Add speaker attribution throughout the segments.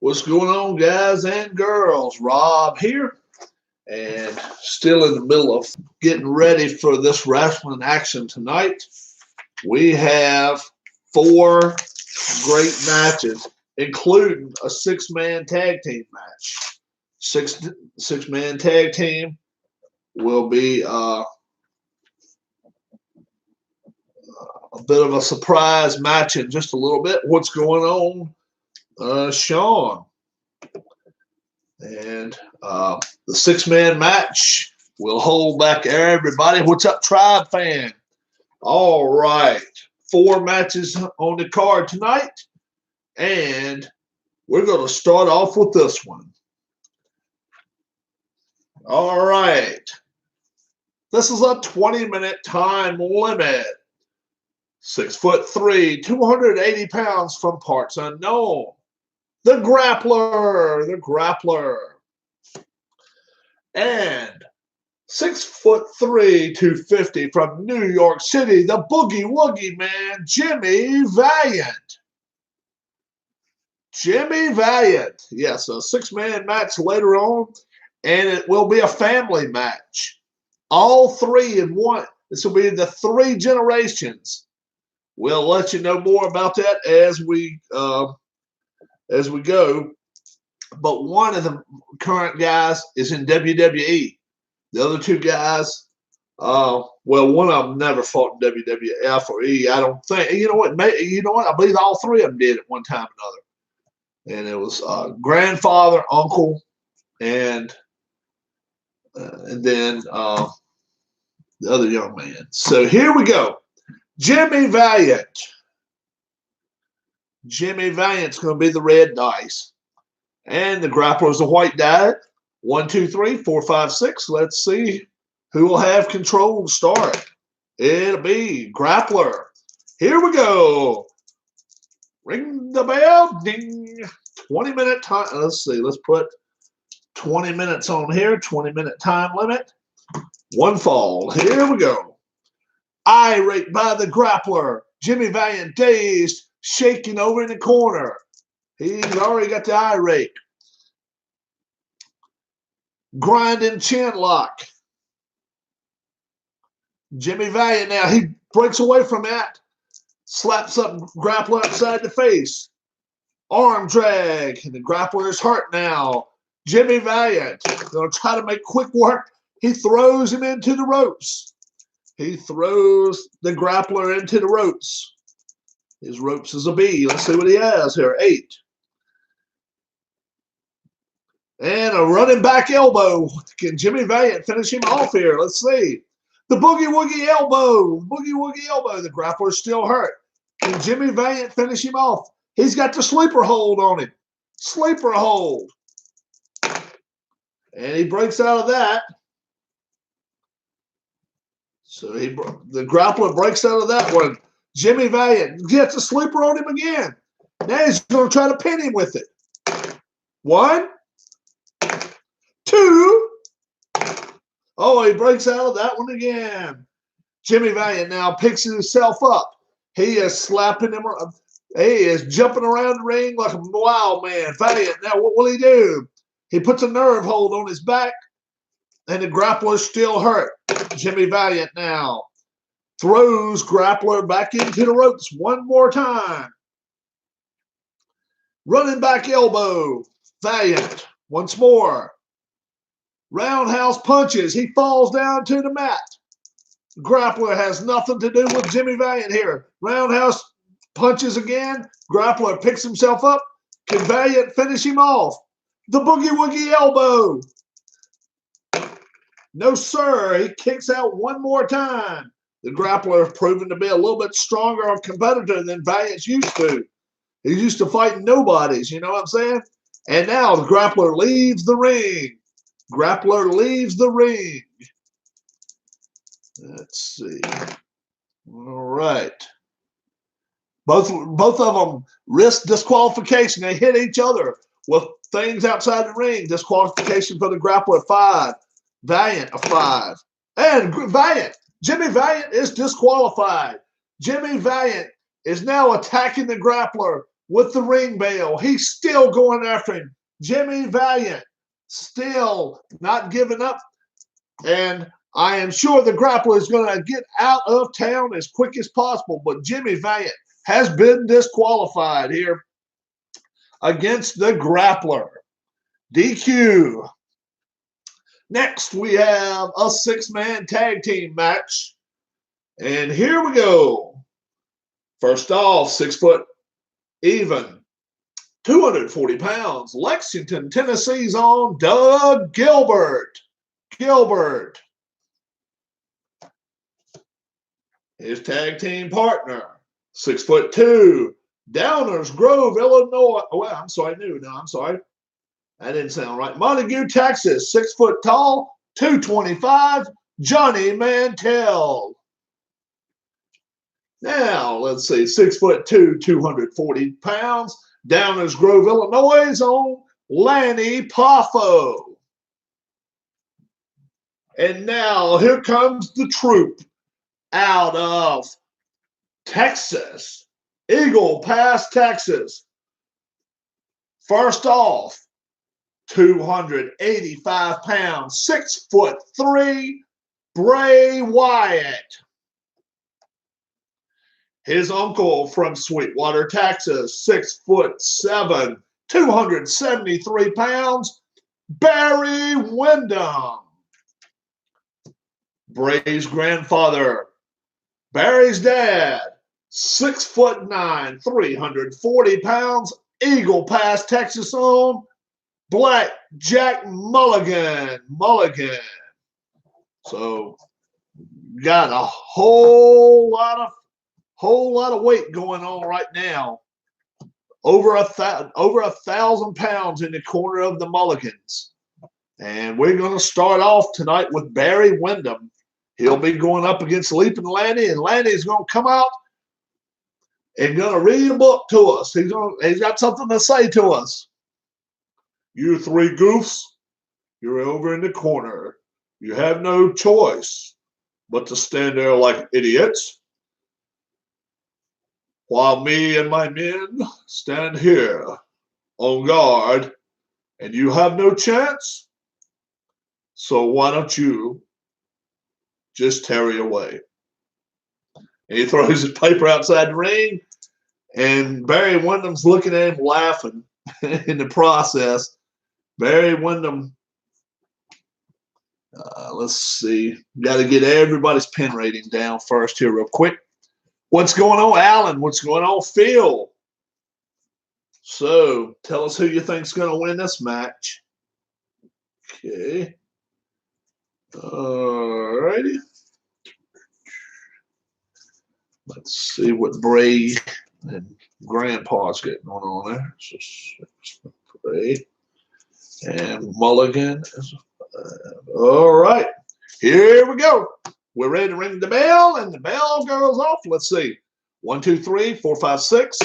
Speaker 1: What's going on, guys and girls? Rob here, and still in the middle of getting ready for this wrestling action tonight. We have four great matches, including a six-man tag team match. Six-man tag team will be a bit of a surprise match in just a little bit. What's going on, Sean? And the six-man match will hold back everybody. What's up, Tribe fan? All right. Four matches on the card tonight. And we're going to start off with this one. All right. This is a 20-minute time limit. 6'3", 280 pounds from parts unknown. The Grappler. And 6'3", 250 from New York City, the Boogie Woogie Man, Jimmy Valiant. Yes, a six-man match later on, and it will be a family match. All three in one. This will be the three generations. We'll let you know more about that as we go. But one of the current guys is in WWE. The other two guys, well, one of them never fought in WWF or E. I don't think. You know what? I believe all three of them did at one time or another. And it was grandfather, uncle, and then the other young man. So here we go. Jimmy Valiant. Jimmy Valiant's going to be the red dice. And the Grappler's the white die. 1, 2, 3, 4, 5, 6. Let's see who will have control to start. It'll be Grappler. Here we go. Ring the bell. Ding. 20-minute time. Let's see. Let's put 20 minutes on here. 20-minute time limit. One fall. Here we go. Irate by the Grappler. Jimmy Valiant dazed, shaking over in the corner. He's already got the irate. Grinding chin lock. Jimmy Valiant now, he breaks away from that. Slaps up Grappler upside the face. Arm drag. And the Grappler is hurt now. Jimmy Valiant going to try to make quick work. He throws him into the ropes. He throws the Grappler into the ropes. His ropes is a B. Let's see what he has here. 8. And a running back elbow. Can Jimmy Valiant finish him off here? Let's see. The Boogie Woogie elbow. The Grappler's still hurt. Can Jimmy Valiant finish him off? He's got the sleeper hold on him. Sleeper hold. And he breaks out of that. So the Grappler breaks out of that one. Jimmy Valiant gets a sleeper on him again. Now he's going to try to pin him with it. 1, 2. Oh, he breaks out of that one again. Jimmy Valiant now picks himself up. He is slapping him. He is jumping around the ring like a wild man. Valiant, now what will he do? He puts a nerve hold on his back, and the Grappler's still hurt. Jimmy Valiant now throws Grappler back into the ropes one more time. Running back elbow. Valiant once more. Roundhouse punches. He falls down to the mat. Grappler has nothing to do with Jimmy Valiant here. Roundhouse punches again. Grappler picks himself up. Can Valiant finish him off? The Boogie Woogie elbow. No, sir. He kicks out one more time. The Grappler has proven to be a little bit stronger of a competitor than Valiant's used to. He's used to fighting nobodies, you know what I'm saying? And now the Grappler leaves the ring. Let's see. All right. Both of them risk disqualification. They hit each other with things outside the ring. Disqualification for the Grappler at 5. Valiant a 5. And Jimmy Valiant is disqualified. Jimmy Valiant is now attacking the Grappler with the ring bell. He's still going after him. Jimmy Valiant still not giving up. And I am sure the grappler is going to get out of town as quick as possible. But Jimmy Valiant has been disqualified here against the grappler. DQ. Next, we have a 6-man tag team match. And here we go. First off, 6 foot even, 240 pounds, Lexington, Tennessee's own Doug Gilbert. His tag team partner, 6'2", Downers Grove, Illinois. Oh, well, I'm sorry. That didn't sound right. Montague, Texas, 6 foot tall, 225, Johnny Mantell. Now, let's see, 6'2", 240 pounds, Downers Grove, Illinois' own Lanny Poffo. And now, here comes the troop out of Texas, Eagle Pass, Texas. First off, 285 pounds, 6'3", Bray Wyatt. His uncle from Sweetwater, Texas, 6'7", 273 pounds, Barry Windham. Bray's grandfather, Barry's dad, 6'9", 340 pounds, Eagle Pass, Texas owned, Black Jack Mulligan. So got a whole lot of weight going on right now. Over 1,000 pounds in the corner of the Mulligans. And we're going to start off tonight with Barry Windham. He'll be going up against Leaping Lanny, and Lanny's going to come out and going to read a book to us. He's got something to say to us. You 3 goofs, you're over in the corner. You have no choice but to stand there like idiots while me and my men stand here on guard, and you have no chance. So why don't you just tarry away? And he throws his paper outside the ring, and Barry Windham's looking at him laughing in the process. Barry Windham, let's see. Got to get everybody's pin rating down first here real quick. What's going on, Alan? What's going on, Phil? So tell us who you think's going to win this match. Okay. All righty. Let's see what Bray and Grandpa's getting on there. So Bray and Mulligan. All right. Here we go. We're ready to ring the bell, and the bell goes off. Let's see. 1, 2, 3, 4, 5, 6.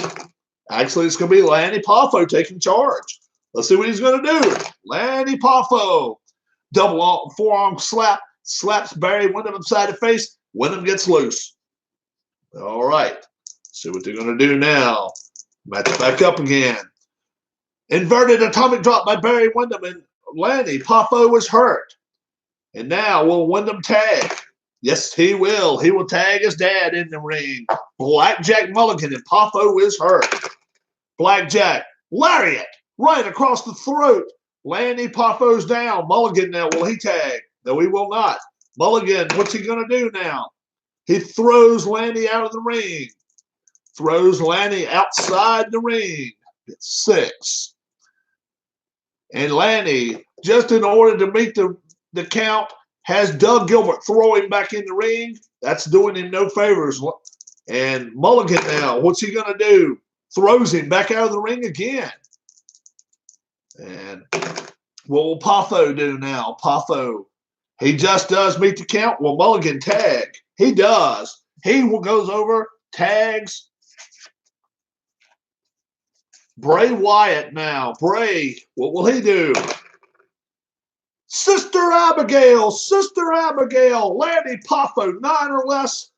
Speaker 1: Actually, it's going to be Lanny Poffo taking charge. Let's see what he's going to do. Lanny Poffo. Double forearm slap. Slaps Barry Windham upside the face. Windham gets loose. All right. See what they're going to do now. Match back up again. Inverted atomic drop by Barry Windham, and Lanny Poffo was hurt. And now will Windham tag? Yes, he will. He will tag his dad in the ring. Blackjack Mulligan, and Poffo is hurt. Blackjack, lariat, right across the throat. Lanny Poffo's down. Mulligan now, will he tag? No, he will not. Mulligan, what's he going to do now? He throws Lanny out of the ring. Throws Lanny outside the ring. It's 6. And Lanny, just in order to meet the count, has Doug Gilbert throw him back in the ring. That's doing him no favors. And Mulligan now, what's he going to do? Throws him back out of the ring again. And what will Poffo do now? Poffo, he just does meet the count. Will Mulligan tag? He does. He goes over, tags Bray Wyatt now. Bray, what will he do? Sister Abigail, Lanny Poffo, 9 or less.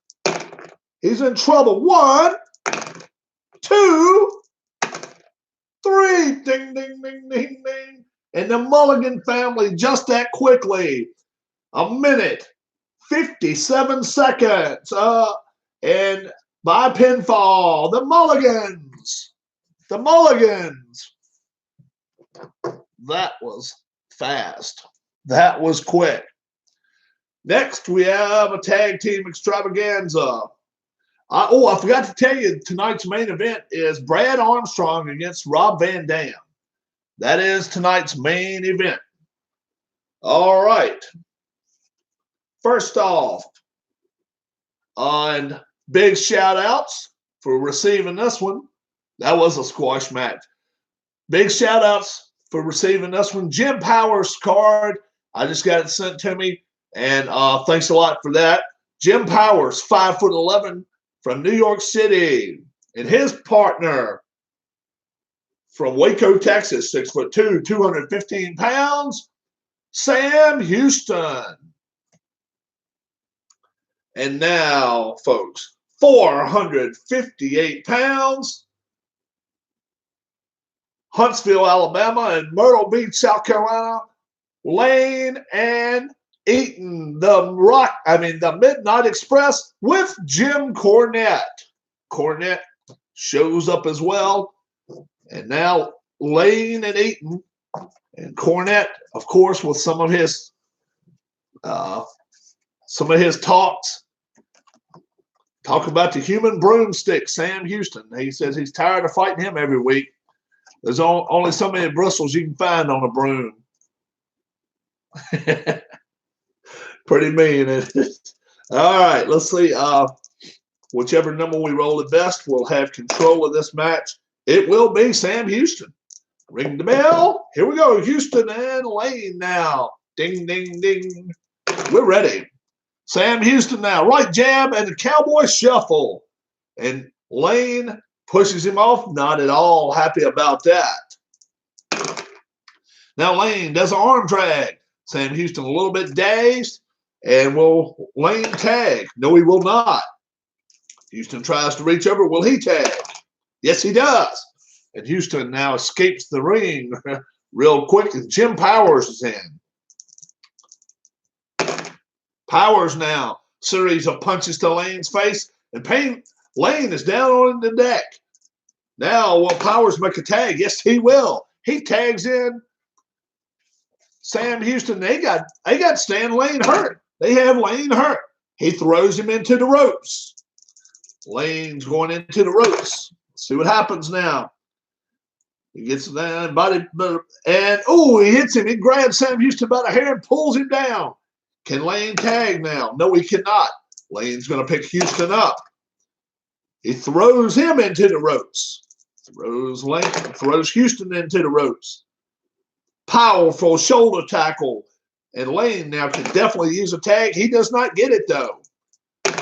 Speaker 1: He's in trouble. 1, 2, 3. Ding, ding, ding, ding, ding. And the Mulligan family just that quickly. A minute, 57 seconds. And by pinfall, the Mulligans. The Mulligans. That was fast. That was quick. Next, we have a tag team extravaganza. I forgot to tell you, tonight's main event is Brad Armstrong against Rob Van Dam. That is tonight's main event. All right. First off, and big shout outs for receiving this one. That was a squash match. Big shout outs for receiving this one. Jim Powers card. I just got it sent to me, and thanks a lot for that. Jim Powers, 5'11", from New York City, and his partner from Waco, Texas, 6'2", 215 pounds, Sam Houston. And now, folks, 458 pounds, Huntsville, Alabama, and Myrtle Beach, South Carolina, Lane and Eaton, the Midnight Express with Jim Cornette. Cornette shows up as well. And now Lane and Eaton and Cornette, of course, with some of his talks. Talk about the human broomstick, Sam Houston. He says he's tired of fighting him every week. There's only so many bristles you can find on a broom. Pretty mean. All right, let's see. Whichever number we roll the best will have control of this match. It will be Sam Houston. Ring the bell. Here we go. Houston and Lane now. Ding, ding, ding. We're ready. Sam Houston now. Right jab and the cowboy shuffle. And Lane pushes him off. Not at all happy about that. Now Lane does an arm drag. Sam Houston a little bit dazed. And will Lane tag? No, he will not. Houston tries to reach over. Will he tag? Yes, he does. And Houston now escapes the ring real quick. And Jim Powers is in. Powers now. Series of punches to Lane's face. And Lane is down on the deck. Now, will Powers make a tag? Yes, he will. He tags in Sam Houston. They got Stan Lane hurt. They have Lane hurt. He throws him into the ropes. Lane's going into the ropes. Let's see what happens now. He gets down, and he hits him. He grabs Sam Houston by the hair and pulls him down. Can Lane tag now? No, he cannot. Lane's going to pick Houston up. He throws him into the ropes. Throws Houston into the ropes. Powerful shoulder tackle. And Lane now can definitely use a tag. He does not get it, though.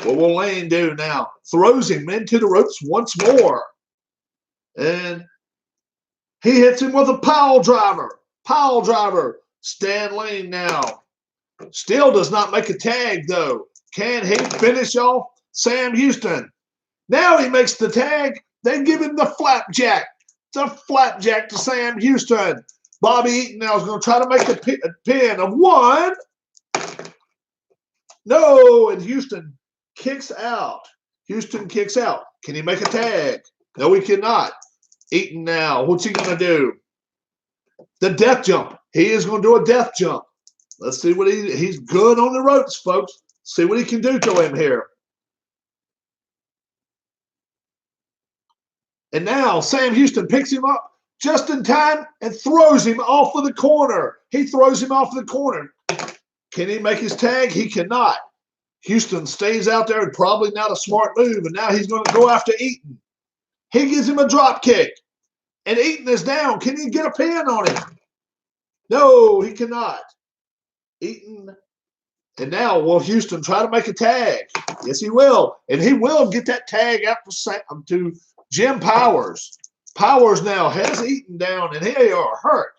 Speaker 1: What will Lane do now? Throws him into the ropes once more. And he hits him with a pile driver. Pile driver. Stan Lane now. Still does not make a tag, though. Can he finish off Sam Houston? Now he makes the tag. They give him the flapjack. The flapjack to Sam Houston. Bobby Eaton now is going to try to make a pin of 1. No, and Houston kicks out. Houston kicks out. Can he make a tag? No, he cannot. Eaton now. What's he going to do? The death jump. He is going to do a death jump. Let's see what he's good on the ropes, folks. See what he can do to him here. And now Sam Houston picks him up just in time and throws him off of the corner. He throws him off the corner. Can he make his tag? He cannot. Houston stays out there, and probably not a smart move, and now he's going to go after Eaton. He gives him a drop kick, and Eaton is down. Can he get a pin on him? No, he cannot. Eaton, and now will Houston try to make a tag? Yes, he will, and he will get that tag out to Jim Powers. Powers now has Eaton down, and they are hurt.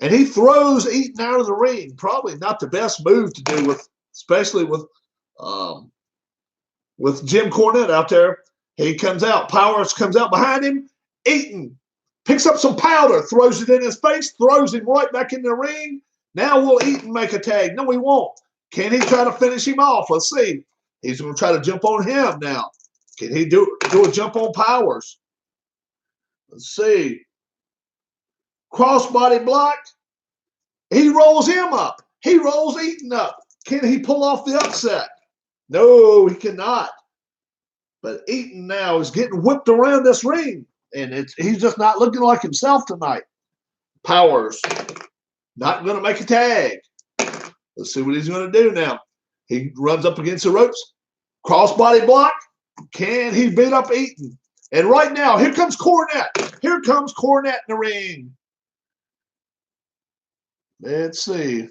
Speaker 1: And he throws Eaton out of the ring. Probably not the best move to do, especially with Jim Cornette out there. He comes out. Powers comes out behind him. Eaton picks up some powder, throws it in his face, throws him right back in the ring. Now will Eaton make a tag? No, he won't. Can he try to finish him off? Let's see. He's going to try to jump on him now. Can he do a jump on Powers? Let's see. Crossbody block. He rolls him up. He rolls Eaton up. Can he pull off the upset? No, he cannot. But Eaton now is getting whipped around this ring, and he's just not looking like himself tonight. Powers not going to make a tag. Let's see what he's going to do now. He runs up against the ropes. Crossbody block. Can he beat up Eaton? And right now, here comes Cornette. Here comes Cornette in the ring. Let's see.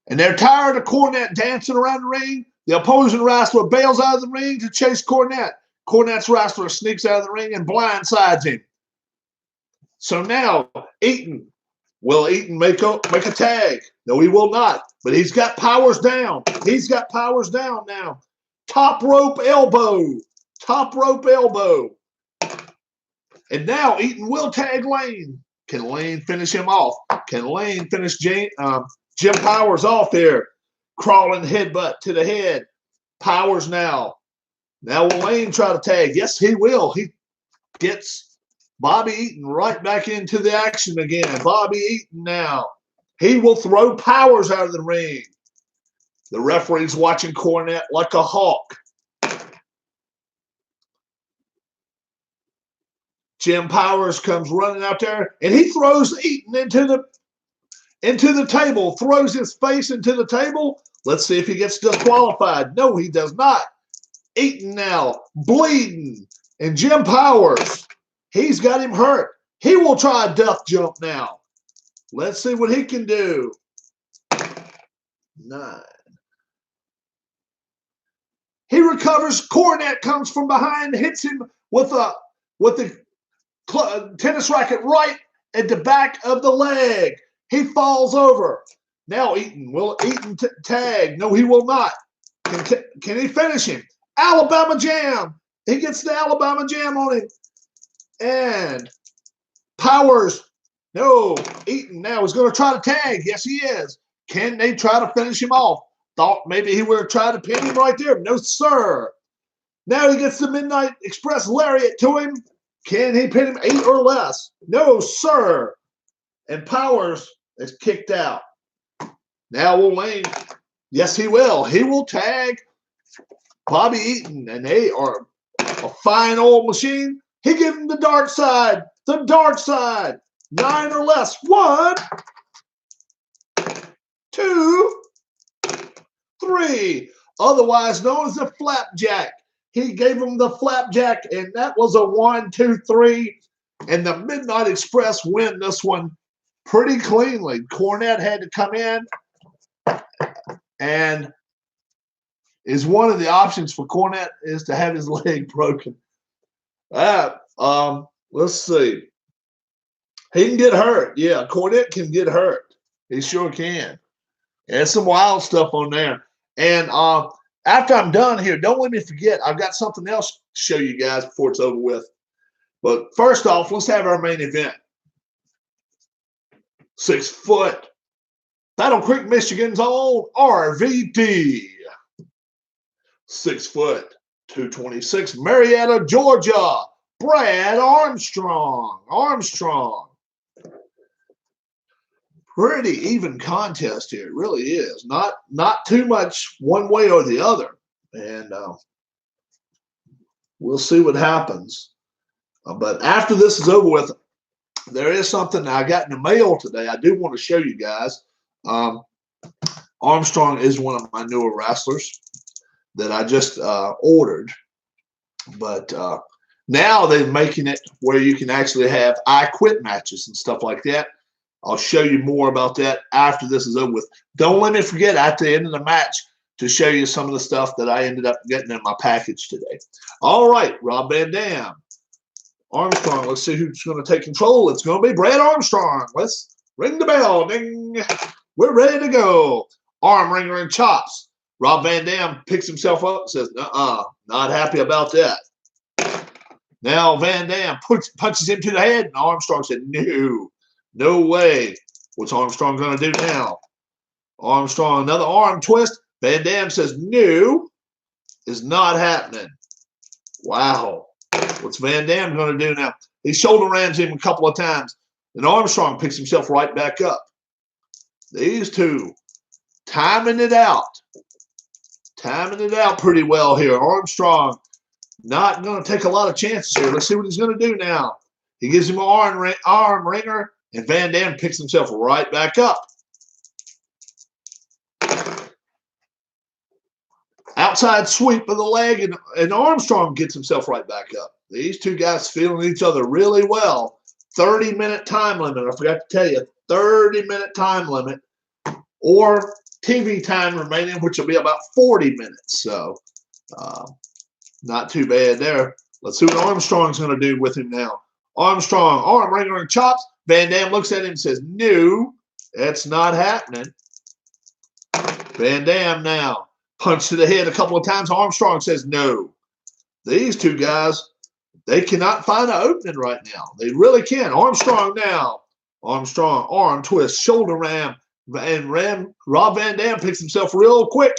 Speaker 1: And they're tired of Cornette dancing around the ring. The opposing wrestler bails out of the ring to chase Cornette. Cornette's wrestler sneaks out of the ring and blindsides him. So now, Eaton. Will Eaton make a tag? No, he will not. But he's got Powers down. He's got Powers down now. Top rope elbow. Top rope elbow. And now Eaton will tag Lane. Can Lane finish him off? Can Lane finish Jim Powers off here? Crawling headbutt to the head. Powers now. Now will Lane try to tag? Yes, he will. He gets Bobby Eaton right back into the action again. Bobby Eaton now. He will throw Powers out of the ring. The referee's watching Cornette like a hawk. Jim Powers comes running out there, and he throws Eaton into the table, throws his face into the table. Let's see if he gets disqualified. No, he does not. Eaton now bleeding, and Jim Powers, he's got him hurt. He will try a death jump now. Let's see what he can do. 9. He recovers. Cornette comes from behind, hits him with the tennis racket right at the back of the leg. He falls over. Now Eaton. Will Eaton tag? No, he will not. Can he finish him? Alabama Jam. He gets the Alabama Jam on him. And Powers. No, Eaton now is going to try to tag. Yes, he is. Can they try to finish him off? Thought maybe he would have tried to pin him right there. No, sir. Now he gets the Midnight Express lariat to him. Can he pin him 8 or less? No, sir. And Powers is kicked out. Now will Lane. Yes, he will. He will tag Bobby Eaton, and they are a fine old machine. He gives him the dark side. The dark side. 9 or less. 1, 2, 3. Otherwise known as the flapjack. He gave him the flapjack, and that was a 1, 2, 3. And the Midnight Express win this one pretty cleanly. Cornette had to come in, and is one of the options for Cornette is to have his leg broken. Let's see. He can get hurt. Yeah, Cornette can get hurt. He sure can. There's some wild stuff on there. And after I'm done here, don't let me forget, I've got something else to show you guys before it's over with. But first off, let's have our main event. 6 foot. Battle Creek, Michigan's own RVD. 6 foot. 226. Marietta, Georgia. Brad Armstrong. Pretty even contest here. It really is. Not too much one way or the other. And we'll see what happens. But after this is over with, there is something I got in the mail today I do want to show you guys. Armstrong is one of my newer wrestlers that I just ordered. But now they're making it where you can actually have I Quit matches and stuff like that. I'll show you more about that after this is over with. Don't let me forget at the end of the match to show you some of the stuff that I ended up getting in my package today. All right, Rob Van Dam. Armstrong, let's see who's going to take control. It's going to be Brad Armstrong. Let's ring the bell. Ding. We're ready to go. Arm wringer and chops. Rob Van Dam picks himself up and says, Not happy about that. Now Van Dam punches him to the head, and Armstrong said, no, no way. What's Armstrong going to do now? Armstrong, another arm twist. Van Dam says, no, is not happening. Wow. What's Van Dam going to do now? He shoulder rams him a couple of times, and Armstrong picks himself right back up. These two timing it out. Timing it out pretty well here. Armstrong not going to take a lot of chances here. Let's see what he's going to do now. He gives him an arm wringer, and Van Dam picks himself right back up. Outside sweep of the leg, and Armstrong gets himself right back up. These two guys feeling each other really well. 30-minute time limit. I forgot to tell you, 30-minute time limit, or TV time remaining, which will be about 40 minutes. So, not too bad there. Let's see what Armstrong's going to do with him now. Armstrong, arm wringer and chops. Van Dam looks at him and says, no, that's not happening. Van Dam now. Punch to the head a couple of times. Armstrong says no. These two guys, they cannot find an opening right now. They really can. Armstrong now. Armstrong, arm twist, shoulder ram. And Rob Van Dam picks himself real quick.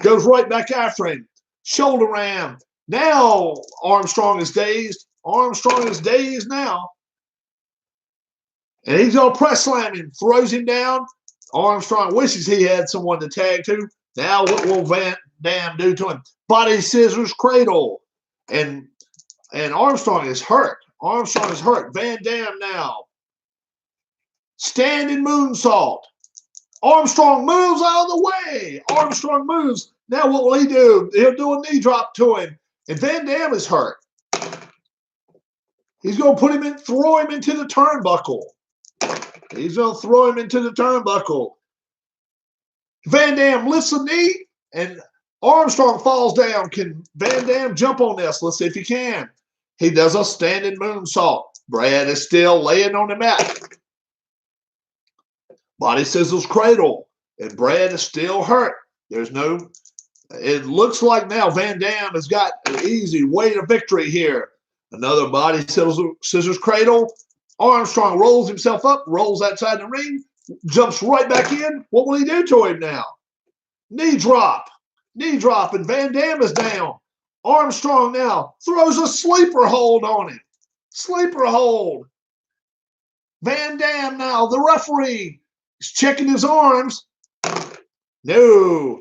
Speaker 1: Goes right back after him. Shoulder ram. Now Armstrong is dazed. Armstrong is dazed now. And he's going to press slam him. Throws him down. Armstrong wishes he had someone to tag to. Now what will Van Dam do to him? Body scissors cradle. And Armstrong is hurt. Armstrong is hurt. Van Dam now. Standing moonsault. Armstrong moves out of the way. Armstrong moves. Now what will he do? He'll do a knee drop to him. And Van Dam is hurt. He's going to put him in, throw him into the turnbuckle. He's going to throw him into the turnbuckle. Van Dam lifts the knee, and Armstrong falls down. Can Van Dam jump on this? Let's see if he can. He does a standing moonsault. Brad is still laying on the mat. Body scissors cradle, and Brad is still hurt. There's no, it looks like now Van Dam has got an easy way to victory here. Another body scissors cradle. Armstrong rolls himself up, rolls outside the ring, jumps right back in. What will he do to him now? Knee drop. Knee drop, and Van Dam is down. Armstrong now throws a sleeper hold on him. Sleeper hold. Van Dam now, the referee, is checking his arms. No.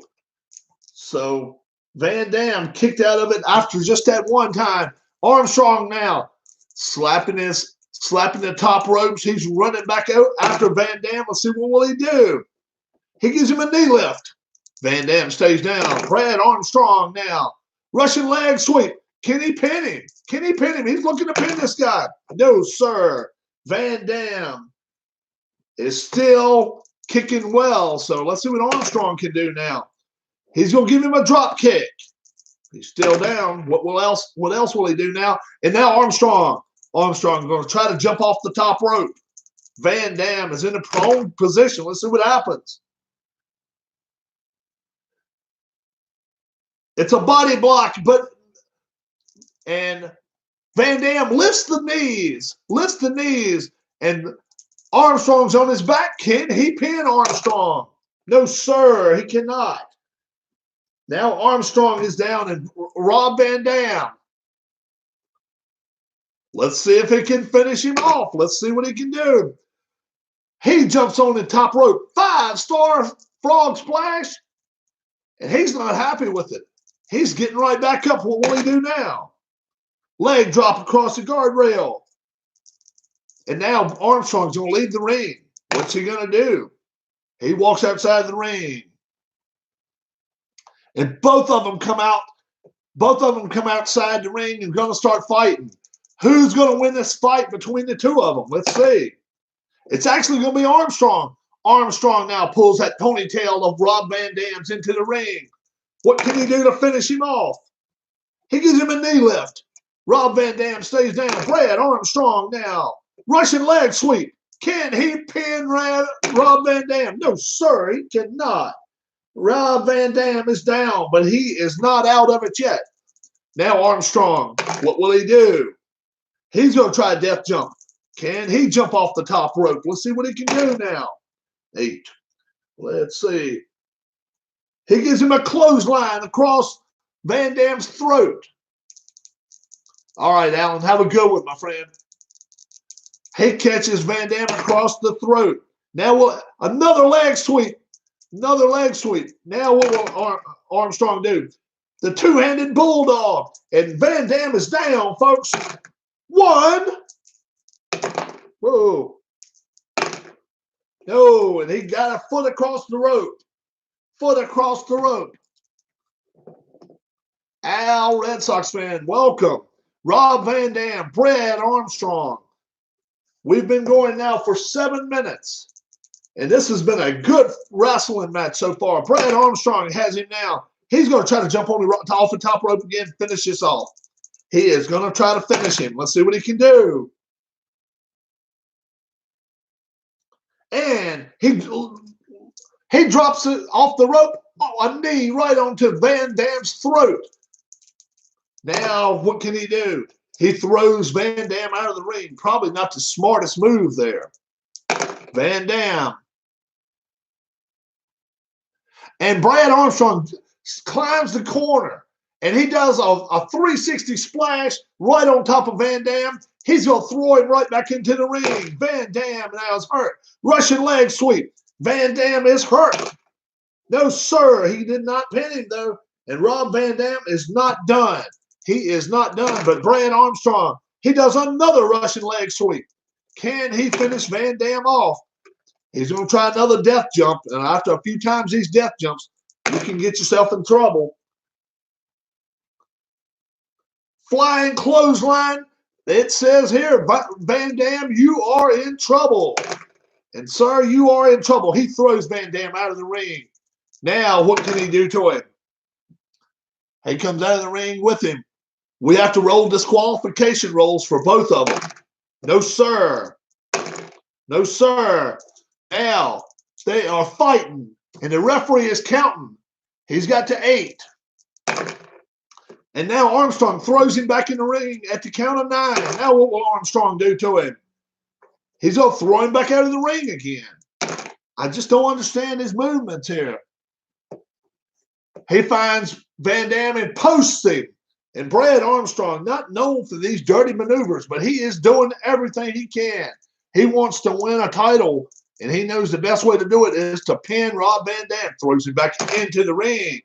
Speaker 1: So Van Dam kicked out of it after just that one time. Armstrong now slapping the top ropes. He's running back out after Van Dam. Let's see, what will he do? He gives him a knee lift. Van Dam stays down. Brad Armstrong now. Russian leg sweep. Can he pin him? Can he pin him? He's looking to pin this guy. No, sir. Van Dam is still kicking well. So let's see what Armstrong can do now. He's going to give him a drop kick. He's still down. What else will he do now? And now Armstrong going to try to jump off the top rope. Van Dam is in a prone position. Let's see what happens. It's a body block, and Van Dam lifts the knees, and Armstrong's on his back. Can he pin Armstrong? No, sir, he cannot. Now Armstrong is down, and Rob Van Dam. Let's see if he can finish him off. Let's see what he can do. He jumps on the top rope. 5-star frog splash, and he's not happy with it. He's getting right back up. What will he do now? Leg drop across the guardrail. And now Armstrong's going to leave the ring. What's he going to do? He walks outside the ring. And both of them come out. Both of them come outside the ring and going to start fighting. Who's going to win this fight between the two of them? Let's see. It's actually going to be Armstrong. Armstrong now pulls that ponytail of Rob Van Dam's into the ring. What can he do to finish him off? He gives him a knee lift. Rob Van Dam stays down. Brad Armstrong now. Russian leg sweep. Can he pin Rob Van Dam? No, sir, he cannot. Rob Van Dam is down, but he is not out of it yet. Now Armstrong, what will he do? He's going to try a death jump. Can he jump off the top rope? Let's see what he can do now. 8. Let's see. He gives him a clothesline across Van Dam's throat. All right, Alan, have a good one, my friend. He catches Van Dam across the throat. Now another leg sweep. Another leg sweep. Now what will Armstrong do? The two-handed bulldog. And Van Dam is down, folks. 1. Whoa. No, and he got a foot across the rope. Foot across the rope. Al, Red Sox fan, welcome. Rob Van Dam, Brad Armstrong. We've been going now for 7 minutes. And this has been a good wrestling match so far. Brad Armstrong has him now. He's going to try to jump on off the top rope again, finish this off. He is going to try to finish him. Let's see what he can do. And he drops it off the rope, a knee right onto Van Dam's throat. Now, what can he do? He throws Van Dam out of the ring. Probably not the smartest move there. Van Dam. And Brad Armstrong climbs the corner, and he does a 360 splash right on top of Van Dam. He's going to throw him right back into the ring. Van Dam now is hurt. Russian leg sweep. Van Dam is hurt. No, sir. He did not pin him, though. And Rob Van Dam is not done. He is not done. But Brad Armstrong, he does another Russian leg sweep. Can he finish Van Dam off? He's going to try another death jump. And after a few times these death jumps, you can get yourself in trouble. Flying clothesline. It says here, Van Dam, you are in trouble. And, sir, you are in trouble. He throws Van Dam out of the ring. Now, what can he do to him? He comes out of the ring with him. We have to roll disqualification rolls for both of them. No, sir. No, sir. Now, they are fighting, and the referee is counting. He's got to 8. And now Armstrong throws him back in the ring at the count of 9. Now what will Armstrong do to him? He's going to throw him back out of the ring again. I just don't understand his movements here. He finds Van Dam and posts him. And Brad Armstrong, not known for these dirty maneuvers, but he is doing everything he can. He wants to win a title, and he knows the best way to do it is to pin Rob Van Dam. Throws him back into the ring.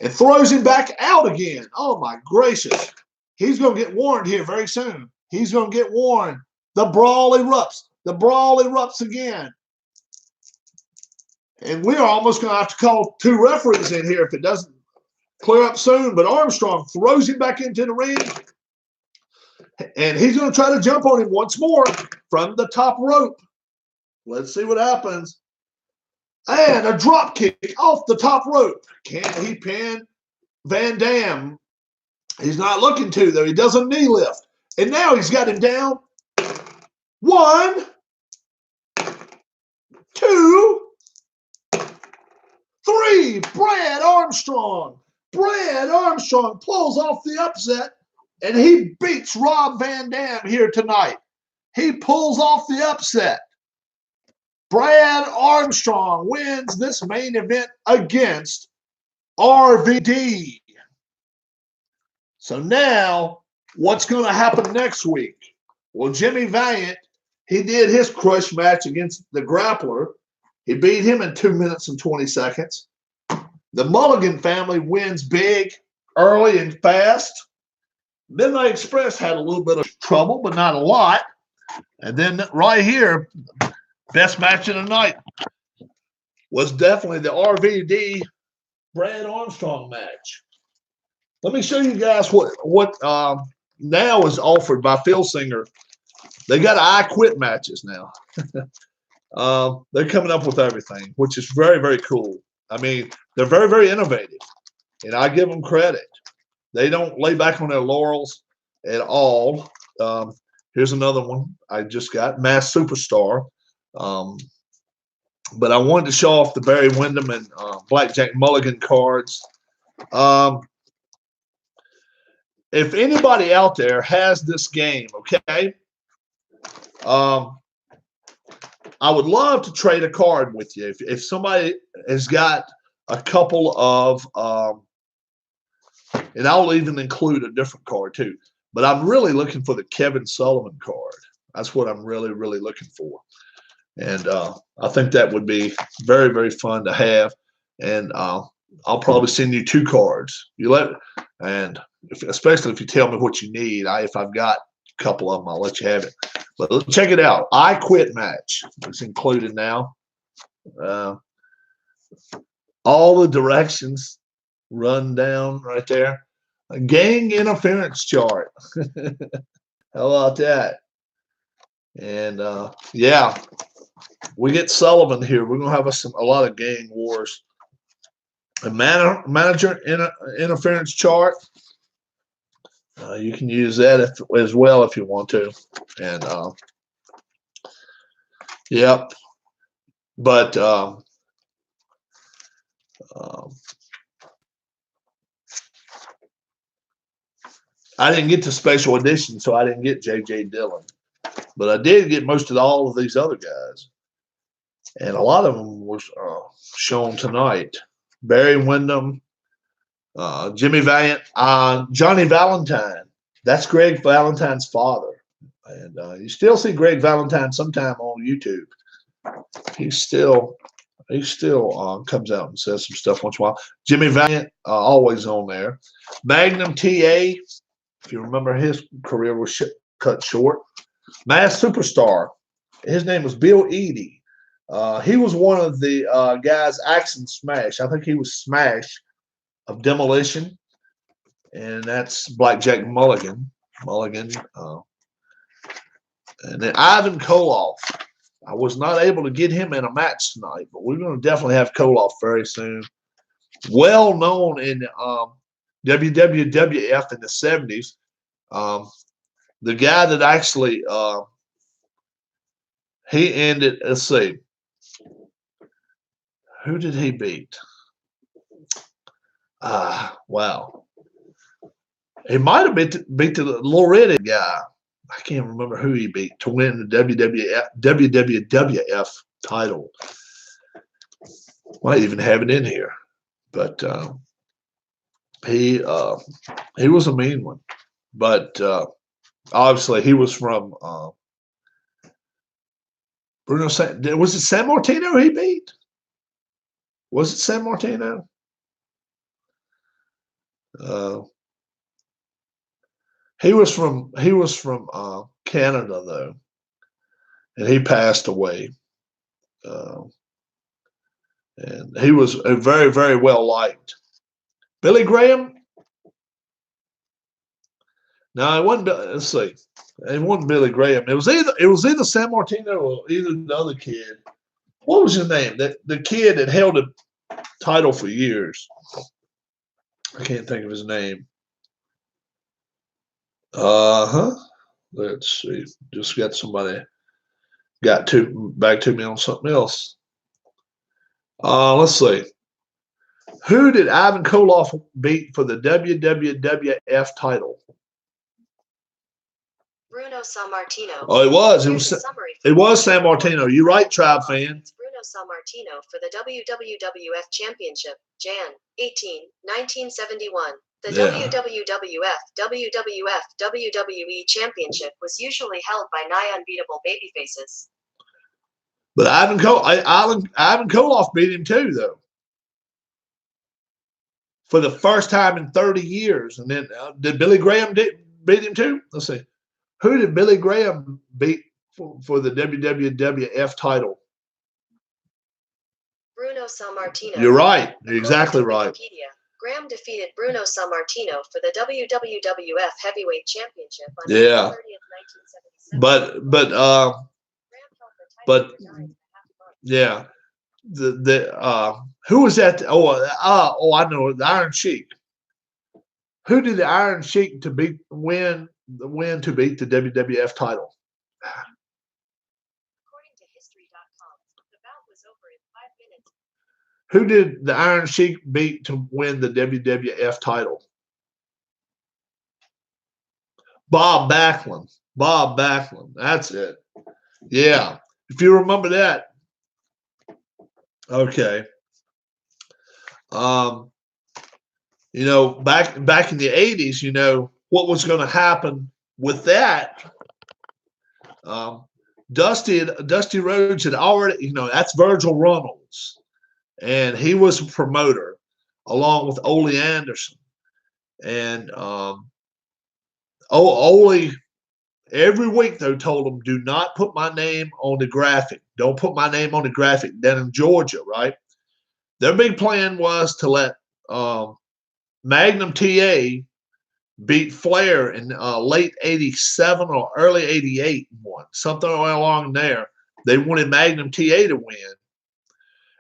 Speaker 1: And throws him back out again. Oh, my gracious. He's going to get warned here very soon. He's going to get warned. The brawl erupts. The brawl erupts again. And we are almost going to have to call 2 referees in here if it doesn't clear up soon. But Armstrong throws him back into the ring. And he's going to try to jump on him once more from the top rope. Let's see what happens. And a drop kick off the top rope. Can he pin Van Dam? He's not looking to, though. He does a knee lift. And now he's got him down. 1, 2, 3. Brad Armstrong. Brad Armstrong pulls off the upset, and he beats Rob Van Dam here tonight. He pulls off the upset. Brad Armstrong wins this main event against RVD. So now, what's going to happen next week? Well, Jimmy Valiant, he did his crush match against the Grappler. He beat him in 2 minutes and 20 seconds. The Mulligan family wins big, early, and fast. Midnight Express had a little bit of trouble, but not a lot. And then right here, best match of the night was definitely the RVD Brad Armstrong match. Let me show you guys what now is offered by Phil Singer. They got I Quit matches now. They're coming up with everything, which is very, very cool. I mean, they're very, very innovative, and I give them credit. They don't lay back on their laurels at all. Here's another one I just got, Masked Superstar. But I wanted to show off the Barry Windham and Blackjack Mulligan cards. if anybody out there has this game, okay, I would love to trade a card with you. If somebody has got a couple of, and I'll even include a different card too, but I'm really looking for the Kevin Sullivan card. That's what I'm really, really looking for. And I think that would be very, very fun to have. And I'll probably send you 2 cards. And especially if you tell me what you need, if I've got a couple of them, I'll let you have it. But check it out. I Quit match. It's included now. All the directions run down right there. A gang interference chart. How about that? And yeah, we get Sullivan here. We're gonna have a lot of gang wars. A manager interference chart. You can use that as well if you want to. And yep. But I didn't get the special edition, so I didn't get J.J. Dillon. But I did get most of all of these other guys. And a lot of them were shown tonight. Barry Windham, Jimmy Valiant, Johnny Valentine. That's Greg Valentine's father. And you still see Greg Valentine sometime on YouTube. He still comes out and says some stuff once in a while. Jimmy Valiant, always on there. Magnum TA, if you remember, his career was cut short. Mass Superstar, his name was Bill Eadie. He was one of the guys, Axe and Smash. I think he was Smash of Demolition, and that's Blackjack Mulligan. And then Ivan Koloff. I was not able to get him in a match tonight, but we're going to definitely have Koloff very soon. Well known in WWF in the 70s. The guy that actually he ended, let's see, who did he beat? Wow. He might have beat the Loretta guy. I can't remember who he beat to win the WWF title. Might even have it in here. But he was a mean one. But obviously he was from Bruno. Was it San Martino he beat? Was it San Martino? He was from Canada though, and he passed away. And he was a very, very well liked. Billy Graham. No, it wasn't. Let's see. It wasn't Billy Graham. It was either San Martino or either the other kid. What was his name? The kid that held a title for years. I can't think of his name. Let's see. Just got somebody back to me on something else. Let's see. Who did Ivan Koloff beat for the WWF title?
Speaker 2: Bruno Sammartino.
Speaker 1: Oh, it was San Martino. You're right, Tribe fan.
Speaker 2: It's Bruno Sammartino for the WWF Championship, Jan 18, 1971. The WWF, WWE Championship was usually held by nigh unbeatable babyfaces.
Speaker 1: But Ivan Koloff beat him too, though, for the first time in 30 years. And then did Billy Graham beat him too? Let's see. Who did Billy Graham beat for the WWF title?
Speaker 2: Bruno Sammartino.
Speaker 1: You're right. You're exactly right.
Speaker 2: Wikipedia, Graham defeated Bruno Sammartino for the WWF Heavyweight Championship on April 30th, 1977.
Speaker 1: But yeah, who was that? I know, the Iron Sheik. Who did the Iron Sheik to win the WWF title?
Speaker 2: According to History.com, the bout was over in 5 minutes.
Speaker 1: Who did the Iron Sheik beat to win the WWF title? Bob Backlund. Bob Backlund. That's it. Yeah. If you remember that. Okay. You know, back in the 80s, you know, what was going to happen with that. Dusty Rhodes had already, you know, that's Virgil Runnels. And he was a promoter along with Ole Anderson. And Ole, every week, though, told him, do not put my name on the graphic. Don't put my name on the graphic down in Georgia, right? Their big plan was to let Magnum TA beat Flair in late 87 or early 88 one, something along there. They wanted Magnum TA to win.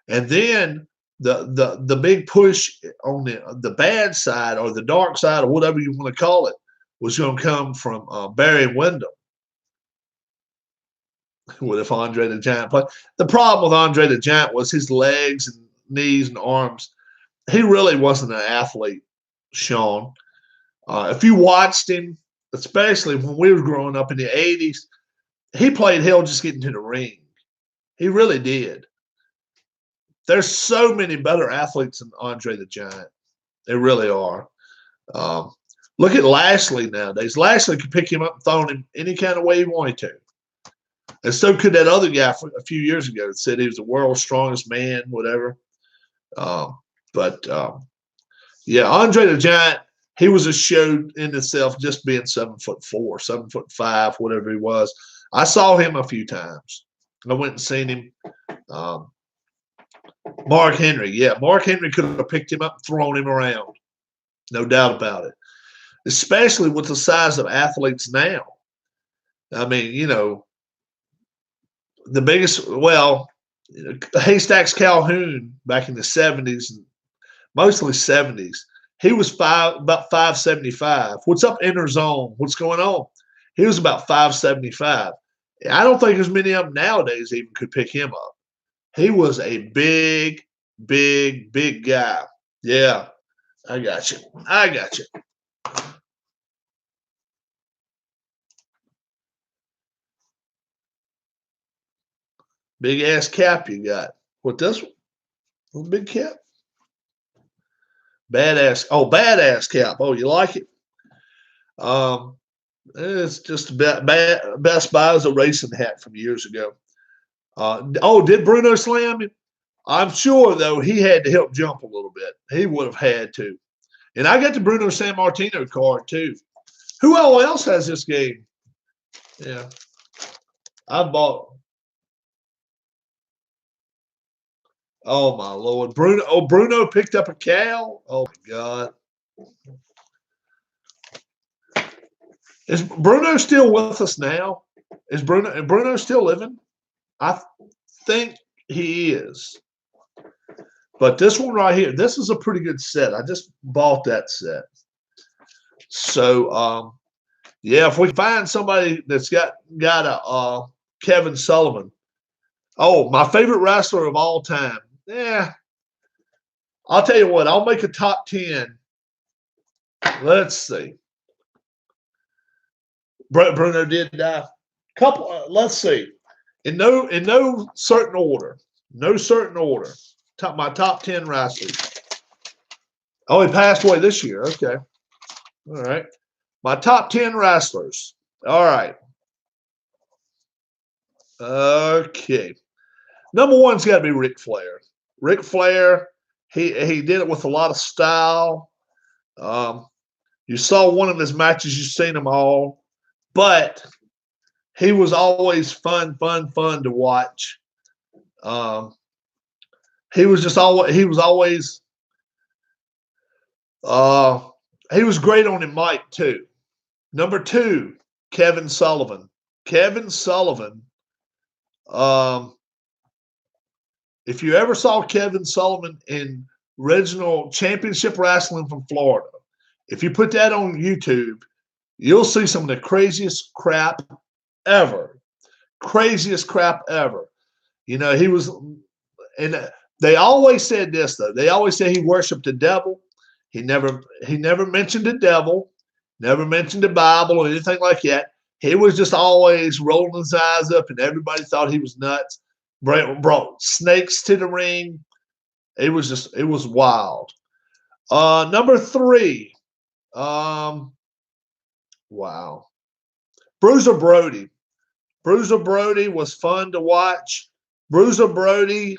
Speaker 1: And then the big push on the bad side or the dark side or whatever you want to call it was going to come from Barry Windham. What if Andre the Giant played? The problem with Andre the Giant was his legs and knees and arms. He really wasn't an athlete, Sean. If you watched him, especially when we were growing up in the 80s, he played hell just getting to the ring. He really did. There's so many better athletes than Andre the Giant. They really are. Look at Lashley nowadays. Lashley could pick him up and throw him any kind of way he wanted to. And so could that other guy a few years ago that said he was the world's strongest man, whatever. Yeah, Andre the Giant, he was a show in itself just being 7'4", 7'5", whatever he was. I saw him a few times. I went and seen him. Mark Henry, yeah. Mark Henry could have picked him up and thrown him around. No doubt about it. Especially with the size of athletes now. I mean, you know, the biggest, well, Haystacks Calhoun back in the 70s, mostly 70s, he was about 5'75". What's up, Inner Zone? What's going on? He was about 5'75". I don't think as many of them nowadays even could pick him up. He was a big, big, big guy. Yeah, I got you. I got you. Big ass cap you got. What this one? Little big cap? Badass. Oh, badass cap. Oh, you like it? It's just about Best Buy was a racing hat from years ago. Did Bruno slam him? I'm sure, though, he had to help jump a little bit. He would have had to. And I got the Bruno Sammartino card, too. Who else has this game? Yeah. I bought. Oh, my Lord. Bruno picked up a cow? Oh, my God. Is Bruno still with us now? Is Bruno still living? I think he is. But this one right here, this is a pretty good set. I just bought that set. So, yeah, if we find somebody that's got a Kevin Sullivan. Oh, my favorite wrestler of all time. Yeah. I'll tell you what, I'll make a top 10. Let's see. Bruno did die. Let's see. In no certain order. No certain order. My top 10 wrestlers. Oh, he passed away this year. Okay. All right. My top 10 wrestlers. All right. Okay. Number one's got to be Ric Flair. Ric Flair, he did it with a lot of style. You saw one of his matches, you've seen them all. But he was always fun to watch. He was great on the mic too. Number two, Kevin Sullivan. Kevin Sullivan. If you ever saw Kevin Sullivan in original championship wrestling from Florida, if you put that on YouTube, you'll see some of the craziest crap ever. Craziest crap ever. You know, he was, and they always said this though. They always say he worshipped the devil. He never mentioned the devil. never mentioned the Bible or anything like that. He was just always rolling his eyes up, and everybody thought he was nuts. Brought snakes to the ring. It was wild. Number 3. Wow. Bruiser Brody. Bruiser Brody was fun to watch. Bruiser Brody.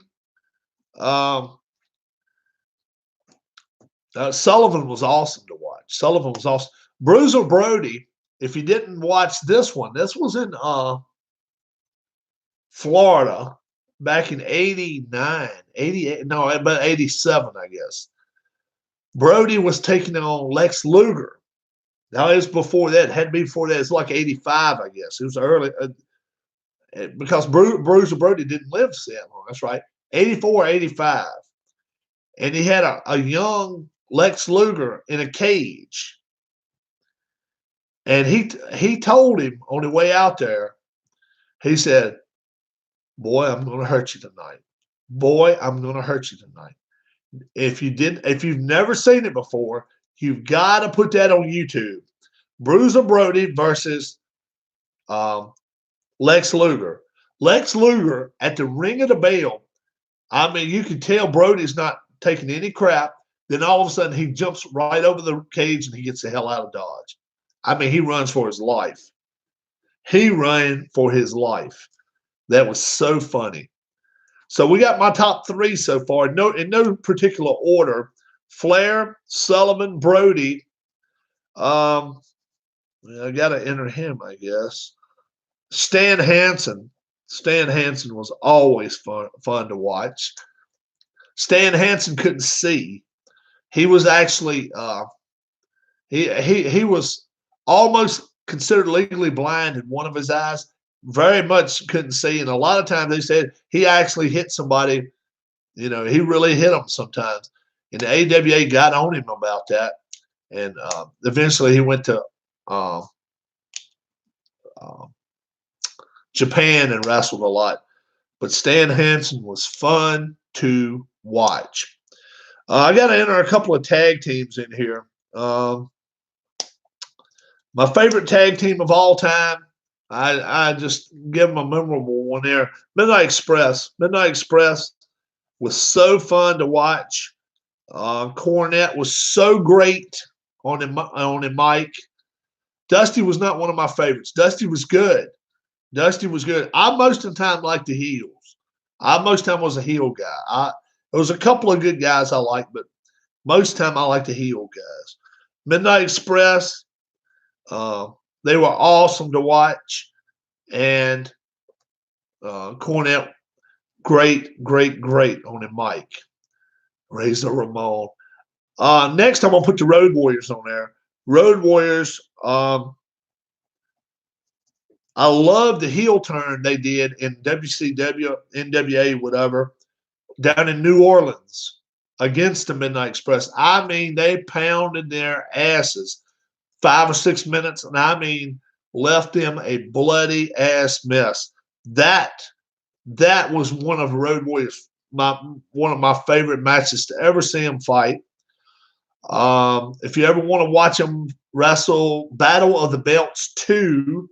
Speaker 1: Sullivan was awesome to watch. Sullivan was awesome. Bruiser Brody, if you didn't watch this was in Florida back in 89, 88, no, about 87, I guess. Brody was taking on Lex Luger. Now, it was before that. It had to be before that. It's like 85, I guess. It was early because Bruiser Brody didn't live that long. That's right. 84, 85. And he had a young Lex Luger in a cage. And he told him on the way out there, he said, "Boy, I'm going to hurt you tonight. Boy, I'm going to hurt you tonight. If you've never seen it before, you've got to put that on YouTube. Bruiser Brody versus Lex Luger. Lex Luger at the ring of the bell. I mean, you can tell Brody's not taking any crap. Then all of a sudden, he jumps right over the cage and he gets the hell out of Dodge. I mean, he runs for his life. He ran for his life. That was so funny. So we got my top 3 so far. In no particular order. Flair, Sullivan, Brody. I got to enter him, I guess. Stan Hansen. Stan Hansen was always fun to watch. Stan Hansen couldn't see. He was actually he was almost considered legally blind in one of his eyes. Very much couldn't see, and a lot of times they said he actually hit somebody. He really hit them sometimes. And the AWA got on him about that, and eventually he went to Japan and wrestled a lot. But Stan Hansen was fun to watch. I got to enter a couple of tag teams in here. My favorite tag team of all time, I just give them a memorable one there. Midnight Express. Midnight Express was so fun to watch. Cornette was so great on the mic. Dusty was not one of my favorites. Dusty was good. I most of the time liked the heels. I most of the time was a heel guy. There was a couple of good guys I liked, but most of the time I liked the heel guys. Midnight Express, they were awesome to watch. And Cornette, great on the mic. Razor Ramon. Next, I'm going to put the Road Warriors on there. Road Warriors, I love the heel turn they did in WCW, NWA, whatever, down in New Orleans against the Midnight Express. I mean, they pounded their asses 5 or 6 minutes, and I mean, left them a bloody ass mess. That was one of the Road Warriors, one of my favorite matches to ever see them fight. If you ever want to watch them wrestle Battle of the Belts 2,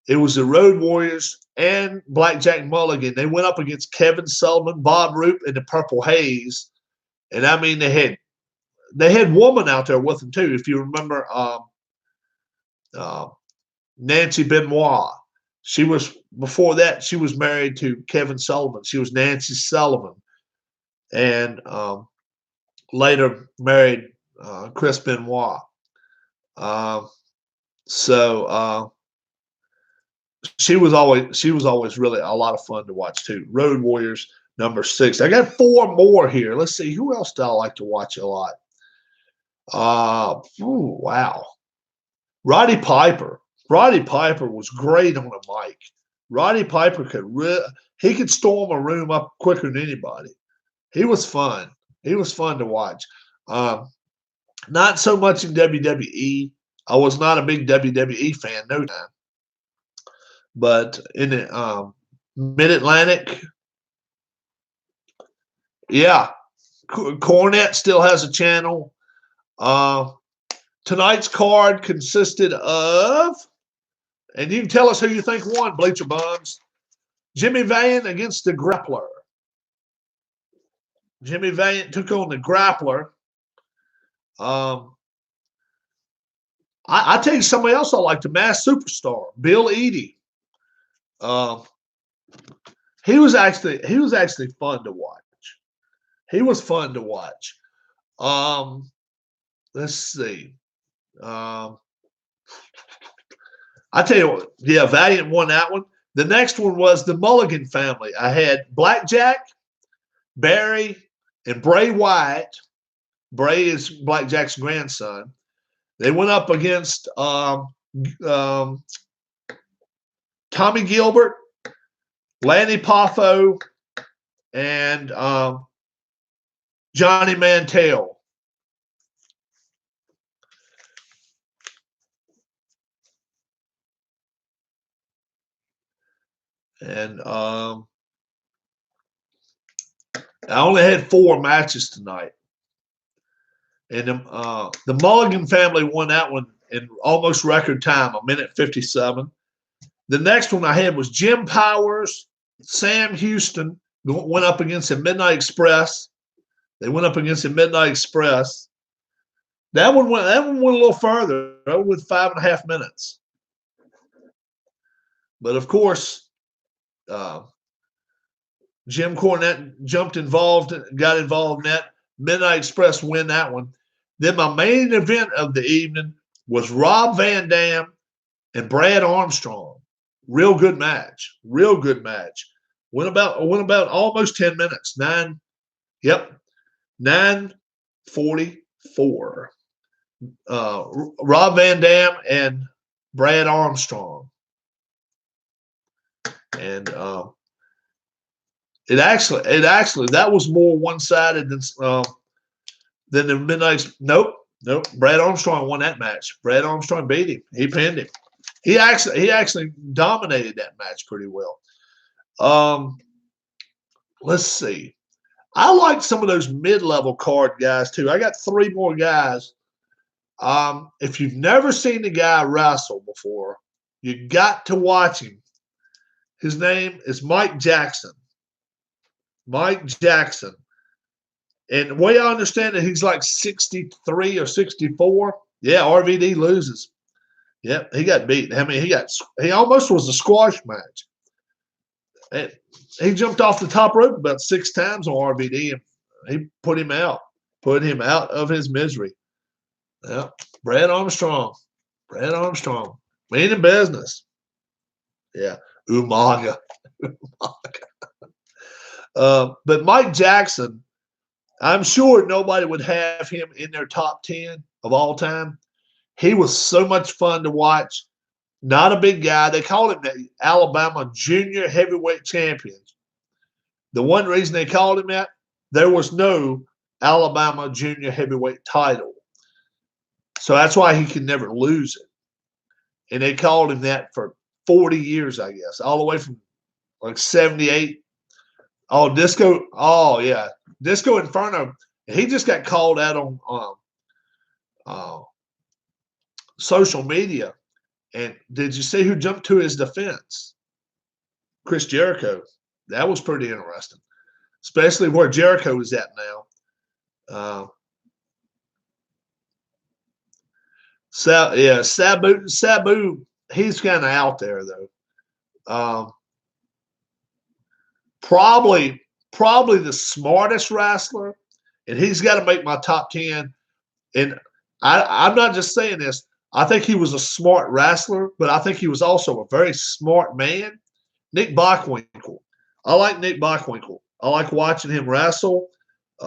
Speaker 1: it was the Road Warriors and Blackjack Mulligan. They went up against Kevin Sullivan, Bob Roop, and the Purple Haze. And I mean, they had woman out there with them too. If you remember, Nancy Benoit. Before that, she was married to Kevin Sullivan. She was Nancy Sullivan, and later married Chris Benoit. She was always really a lot of fun to watch too. Road Warriors number 6. I got 4 more here. Let's see, who else do I like to watch a lot? Wow, Roddy Piper. Roddy Piper was great on the mic. Roddy Piper could storm a room up quicker than anybody. He was fun. He was fun to watch. Not so much in WWE. I was not a big WWE fan, no time. But in the Mid-Atlantic, yeah, Cornette still has a channel. tonight's card consisted of, and you can tell us who you think won, Bleacher Bums. Jimmy Valiant against the Grappler. Jimmy Valiant took on the Grappler. I tell you somebody else I like, the Masked Superstar, Bill Eadie. He was actually fun to watch. He was fun to watch. Let's see. I tell you what, yeah, Valiant won that one. The next one was the Mulligan family. I had Blackjack, Barry, and Bray Wyatt. Bray is Blackjack's grandson. They went up against Tommy Gilbert, Lanny Poffo, and Johnny Mantell. And I only had 4 matches tonight. And the Mulligan family won that one in almost record time, 1:57. The next one I had was Jim Powers, Sam Houston went up against the Midnight Express. They went up against the Midnight Express. That one went a little further. That one went 5.5 minutes. But of course, Jim Cornette got involved in that. Midnight Express win that one. Then my main event of the evening was Rob Van Dam and Brad Armstrong. Real good match. Went about almost 10 minutes. 9:44. Rob Van Dam and Brad Armstrong. And it actually that was more one-sided than the Midnight. Nope. Brad Armstrong won that match. Brad Armstrong beat him. He pinned him. He actually dominated that match pretty well. Let's see. I like some of those mid-level card guys too. I got 3 more guys. If you've never seen the guy wrestle before, you got to watch him. His name is Mike Jackson. Mike Jackson. And the way I understand it, he's like 63 or 64. Yeah, RVD loses. Yep, he got beat. I mean, he almost was a squash match. And he jumped off the top rope about 6 times on RVD, and he put him out of his misery. Yeah, Brad Armstrong. Meaning business. Yeah, Umaga. But Mike Jackson, I'm sure nobody would have him in their top 10 of all time. He was so much fun to watch. Not a big guy. They called him the Alabama Junior Heavyweight Champion. The one reason they called him that, there was no Alabama Junior Heavyweight title. So that's why he could never lose it. And they called him that for 40 years, I guess, all the way from like 78. Oh, Disco. Oh, yeah. Disco Inferno. He just got called out on social media. And did you see who jumped to his defense? Chris Jericho. That was pretty interesting, especially where Jericho is at now. Sabu, he's kind of out there though. Probably the smartest wrestler, and he's got to make my top 10. And I'm not just saying this. I think he was a smart wrestler, but I think he was also a very smart man. Nick Bockwinkel. I like Nick Bockwinkel. I like watching him wrestle. He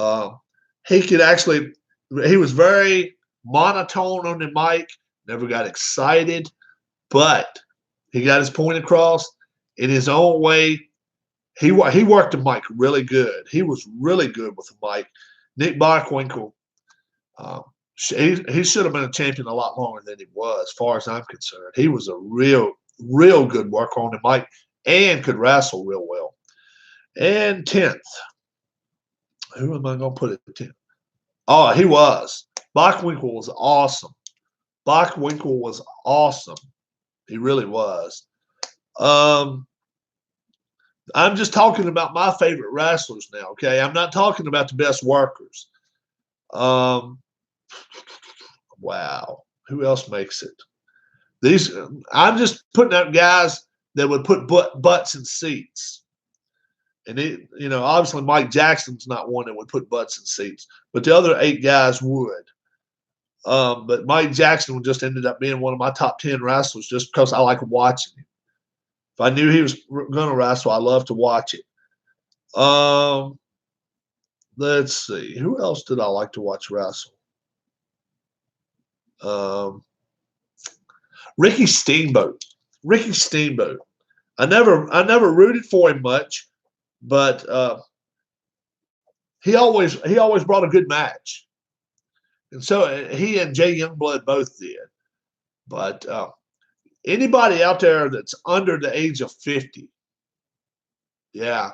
Speaker 1: was very monotone on the mic, never got excited, but he got his point across in his own way. He worked the mic really good. He was really good with the mic. Nick Bockwinkel, he should have been a champion a lot longer than he was, as far as I'm concerned. He was a real good worker on the mic and could wrestle real well. And 10th. Who am I going to put at 10th? Oh, he was. Bockwinkel was awesome. Bockwinkel was awesome. He really was. I'm just talking about my favorite wrestlers now, okay? I'm not talking about the best workers. Wow. Who else makes it? I'm just putting out guys that would put butts in seats. And obviously Mike Jackson's not one that would put butts in seats, but the other 8 guys would. But Mike Jackson just ended up being one of my top 10 wrestlers just because I like watching him. If I knew he was going to wrestle, I love to watch it. Let's see. Who else did I like to watch wrestle? Ricky Steamboat. Ricky Steamboat. I never rooted for him much, but he always brought a good match. And so he and Jay Youngblood both did. But anybody out there that's under the age of 50, yeah,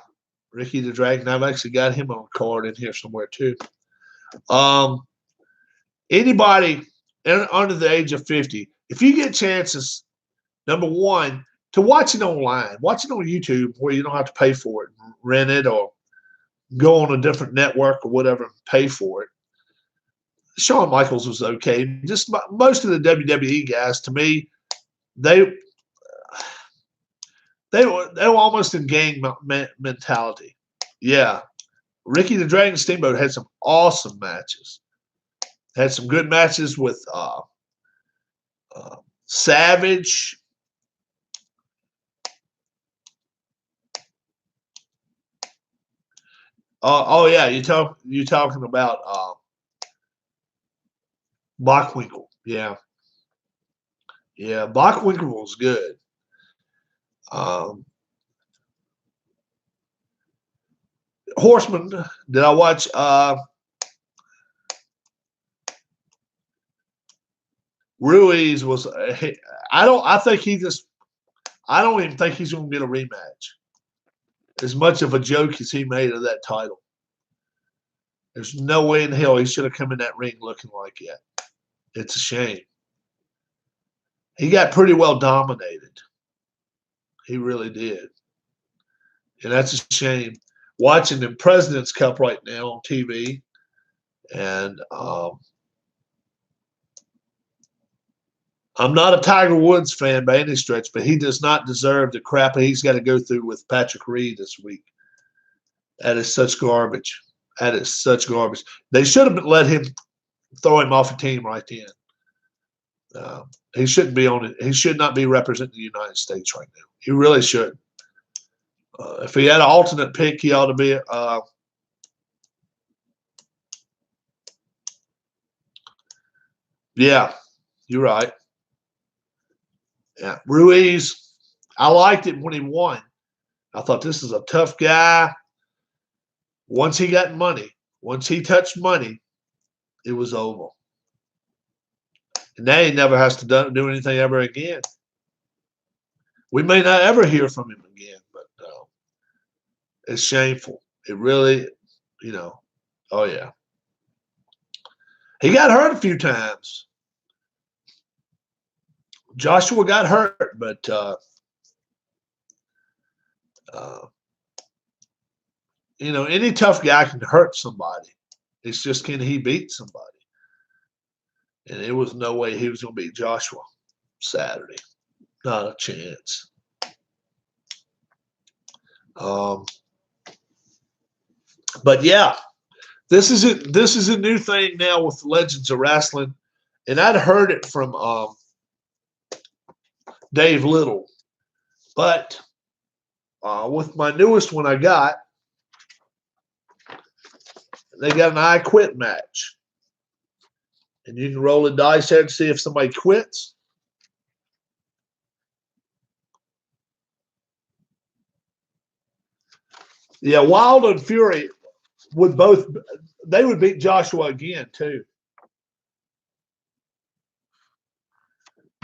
Speaker 1: Ricky the Dragon. I've actually got him on a card in here somewhere too. Anybody under the age of 50, if you get chances, number one, to watch it online, watch it on YouTube where you don't have to pay for it, rent it, or go on a different network or whatever and pay for it. Shawn Michaels was okay. Just most of the WWE guys, to me, they were almost in gang mentality. Yeah, Ricky the Dragon Steamboat had some awesome matches. Had some good matches with Savage. Oh yeah, you talking about Bockwinkel. Yeah. Yeah, Bockwinkel was good. Horseman, did I watch Ruiz was I don't even think he's going to get a rematch. As much of a joke as he made of that title. There's no way in hell he should have come in that ring looking like that. It's a shame. He got pretty well dominated. He really did. And that's a shame. Watching the President's Cup right now on TV. And I'm not a Tiger Woods fan by any stretch, but he does not deserve the crap he's got to go through with Patrick Reed this week. That is such garbage. That is such garbage. They should have let him throw him off a team right then. He shouldn't be on it. He should not be representing the United States right now. He really should. If he had an alternate pick, he ought to be. Yeah, you're right. Yeah, Ruiz, I liked it when he won. I thought this is a tough guy. Once he got money, once he touched money, it was over. And now he never has to do anything ever again. We may not ever hear from him again, but it's shameful. It really, oh yeah. He got hurt a few times. Joshua got hurt, but any tough guy can hurt somebody. It's just, can he beat somebody? And there was no way he was going to beat Joshua Saturday. Not a chance. But yeah, this is it. This is a new thing now with Legends of Wrestling, and I'd heard it from Dave Little, but with my newest one I got, they got an I Quit match. And you can roll a dice there to see if somebody quits. Yeah, Wild and Fury would beat Joshua again too.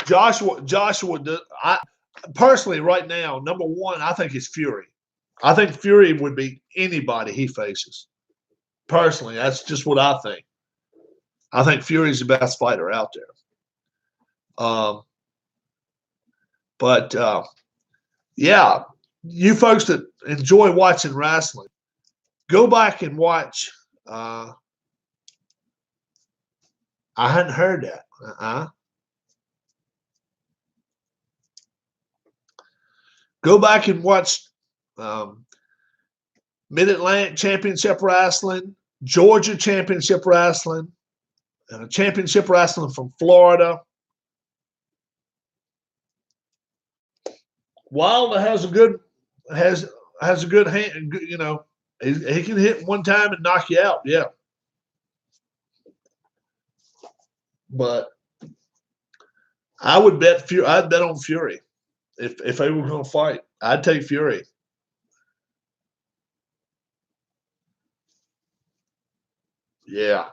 Speaker 1: Joshua, I personally right now, number one, I think is Fury. I think Fury would beat anybody he faces. Personally, that's just what I think. I think Fury's the best fighter out there. But yeah, you folks that enjoy watching wrestling, go back and watch. I hadn't heard that. Go back and watch Mid-Atlantic Championship Wrestling, Georgia Championship Wrestling, Championship Wrestling from Florida. Wilder has a good hand. You know, he can hit one time and knock you out. Yeah, but I would bet Fury. I'd bet on Fury if they were going to fight. I'd take Fury. Yeah,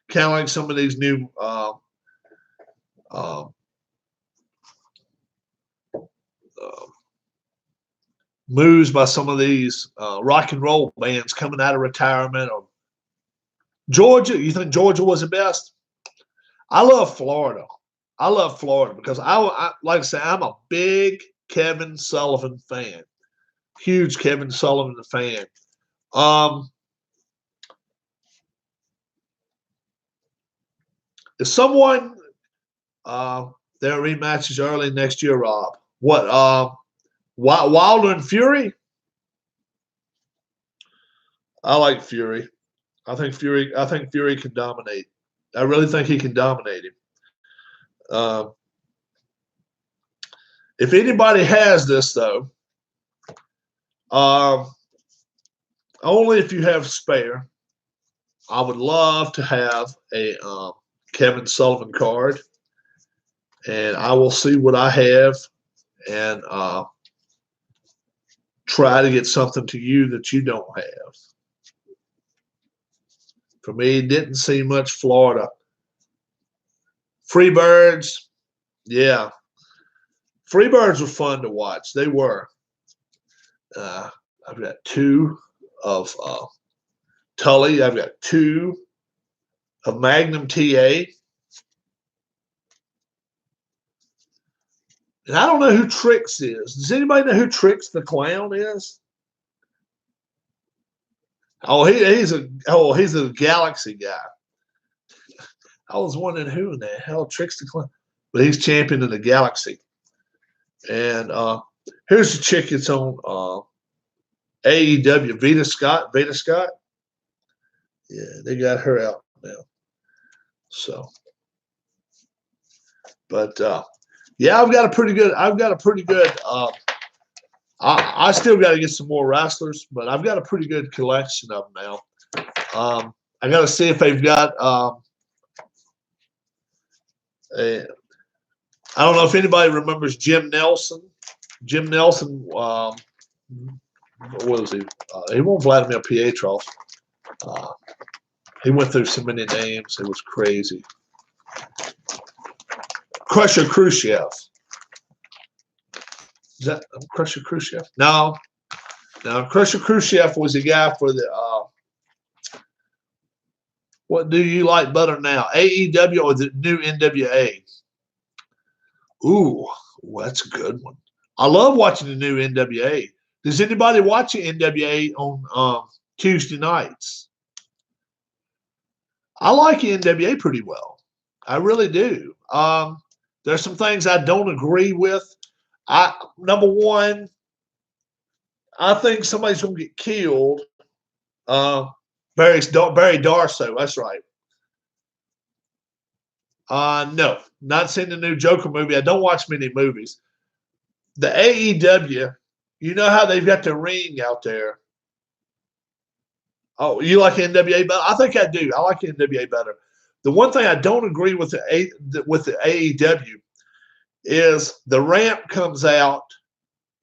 Speaker 1: kind of like some of these new moves by some of these rock and roll bands coming out of retirement. Or Georgia, you think Georgia was the best? I love Florida. I love Florida because I like I say, I'm a big Kevin Sullivan fan. Huge Kevin Sullivan fan. If someone their rematches early next year, Rob, what Wilder and Fury? I like Fury. I think Fury can dominate. I really think he can dominate him. If anybody has this, though, only if you have spare, I would love to have a Kevin Sullivan card, and I will see what I have and try to get something to you that you don't have. For me, didn't see much Florida. Freebirds, yeah. Freebirds were fun to watch. They were. I've got 2 of Tully. I've got 2 of Magnum TA. And I don't know who Trix is. Does anybody know who Trix the Clown is? Oh, he's a Galaxy guy. I was wondering who in the hell Trix the Clown, but he's champion in the Galaxy. And here's the chick that's on AEW, Vita Scott. Yeah, they got her out now. So, but yeah, I've got a pretty good. I still got to get some more wrestlers, but I've got a pretty good collection of them now. I got to see if they've got. I don't know if anybody remembers Jim Nelson. Jim Nelson, what was he? He won Vladimir Pietrov. He went through so many names; it was crazy. Crusher Khrushchev. Is that Crusher Khrushchev? No. Crusher Khrushchev was the guy for the what do you like better now, AEW or the new NWA? Ooh, that's a good one. I love watching the new NWA. Does anybody watch the NWA on Tuesday nights? I like the NWA pretty well. I really do. There's some things I don't agree with. Number one, I think somebody's going to get killed. Barry Darso, that's right. No, not seen the new Joker movie. I don't watch many movies. The AEW, you know how they've got the ring out there. Oh, you like NWA better? I think I do. I like NWA better. The one thing I don't agree with the AEW is the ramp comes out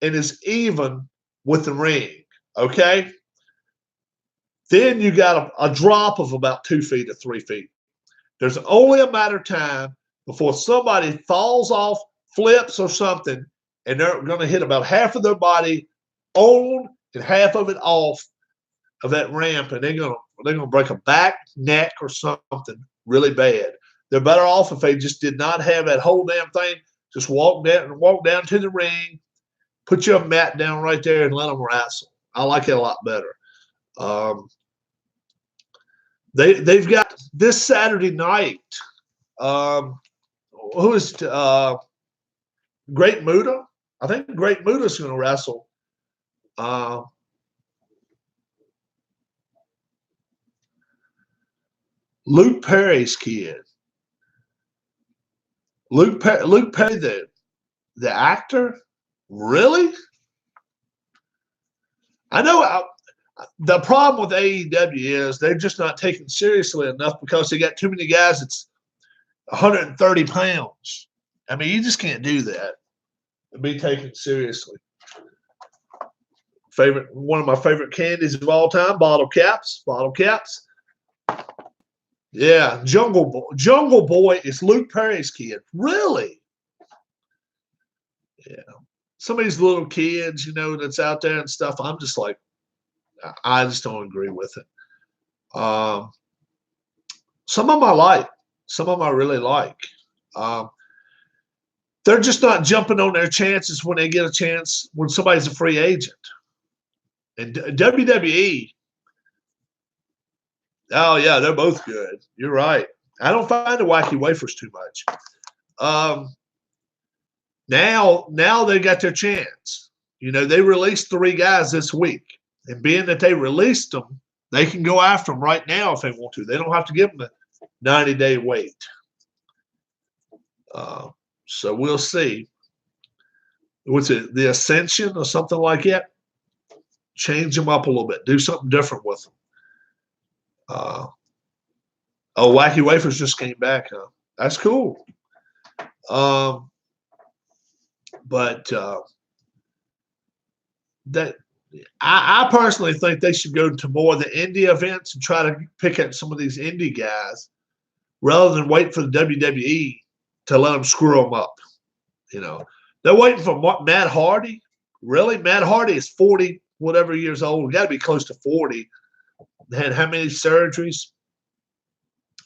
Speaker 1: and is even with the ring. Okay. Then you got a drop of about 2 feet or 3 feet. There's only a matter of time before somebody falls off, flips or something, and they're going to hit about half of their body on and half of it off of that ramp, and they're going to break a back, neck, or something really bad. They're better off if they just did not have that whole damn thing. Just walk down to the ring, put your mat down right there, and let them wrestle. I like it a lot better. They've got this Saturday night. Who is Great Muta? I think Great Muta's going to wrestle. Luke Perry's kid. Luke Perry, the actor? Really? I know the problem with AEW is they're just not taken seriously enough because they got too many guys that's 130 pounds. I mean, you just can't do that and be taken seriously. One of my favorite candies of all time, bottle caps. Yeah, Jungle Boy. Jungle Boy is Luke Perry's kid. Really? Yeah. Some of these little kids, that's out there and stuff, I'm just like, I just don't agree with it. Some of them I like. Some of them I really like. They're just not jumping on their chances when they get a chance when somebody's a free agent. And WWE, oh, yeah, they're both good. You're right. I don't find the Wacky Wafers too much. Now they got their chance. They released 3 guys this week. And being that they released them, they can go after them right now if they want to. They don't have to give them a 90-day wait. So we'll see. What's it, the Ascension or something like that? Change them up a little bit. Do something different with them. Wacky Wafers just came back, huh? That's cool. But I personally think they should go to more of the indie events and try to pick up some of these indie guys rather than wait for the WWE to let them screw them up. They're waiting for Matt Hardy. Really? Matt Hardy is 40 whatever years old. Got to be close to 40. Had how many surgeries?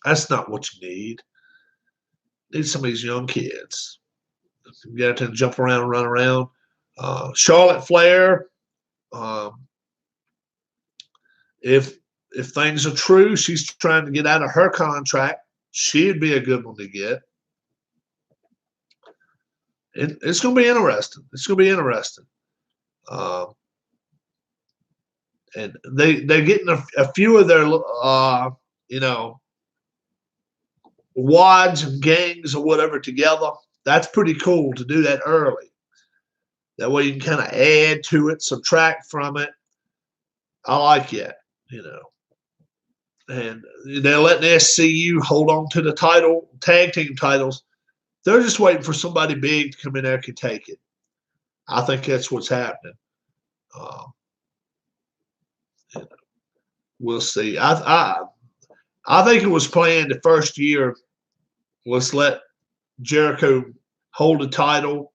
Speaker 1: That's not what you need. You need some of these young kids. Get to jump around and run around. Charlotte Flair. If things are true, she's trying to get out of her contract. She'd be a good one to get. It's going to be interesting. And they're getting a few of their wads and gangs or whatever together. That's pretty cool to do that early. That way you can kind of add to it, subtract from it. I like it, And they're letting SCU hold on to the tag team titles. They're just waiting for somebody big to come in there and can take it. I think that's what's happening. We'll see. I think it was planned the first year. Let's let Jericho hold the title,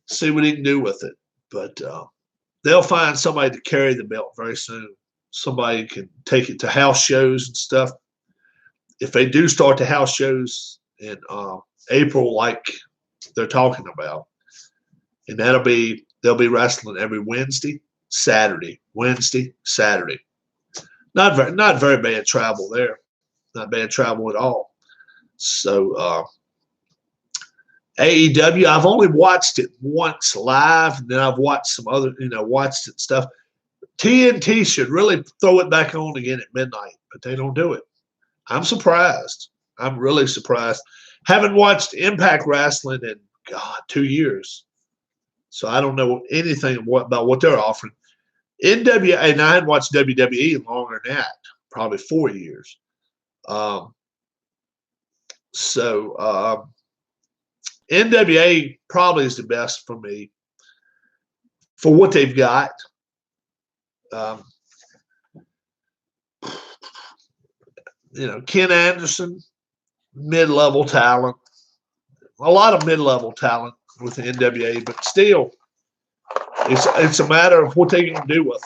Speaker 1: see what he can do with it. But they'll find somebody to carry the belt very soon. Somebody can take it to house shows and stuff. If they do start the house shows in April, like they're talking about, and they'll be wrestling every Wednesday, Saturday. Not very bad travel there. Not bad travel at all. So AEW, I've only watched it once live, and then I've watched some other, watched it stuff. TNT should really throw it back on again at midnight, but they don't do it. I'm surprised. I'm really surprised. Haven't watched Impact Wrestling in, 2 years. So I don't know anything about what they're offering. NWA, and I hadn't watched WWE longer than that, probably 4 years. NWA probably is the best for me for what they've got. Ken Anderson, mid-level talent. A lot of mid-level talent with the NWA, but still, it's a matter of what they're going to do with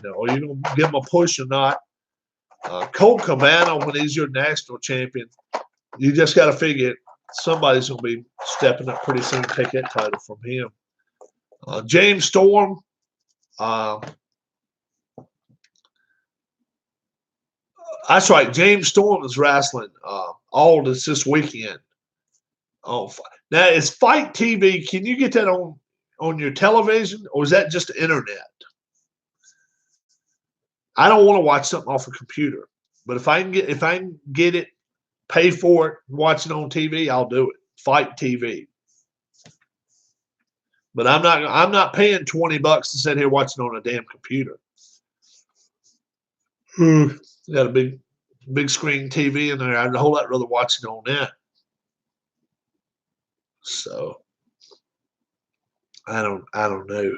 Speaker 1: them. Are you going to give them a push or not? Colt Cabana, when he's your national champion, you just got to figure somebody's going to be stepping up pretty soon to take that title from him. James Storm. That's right. James Storm is wrestling Aldis this weekend. Oh, now it's Fight TV. Can you get that on your television, or is that just the internet? I don't want to watch something off a computer, but if I can get it, pay for it, watch it on TV, I'll do it. Fight TV. But I'm not paying $20 to sit here watching on a damn computer. Got a big screen TV in there. I'd a whole lot rather watch it on that. So I don't know.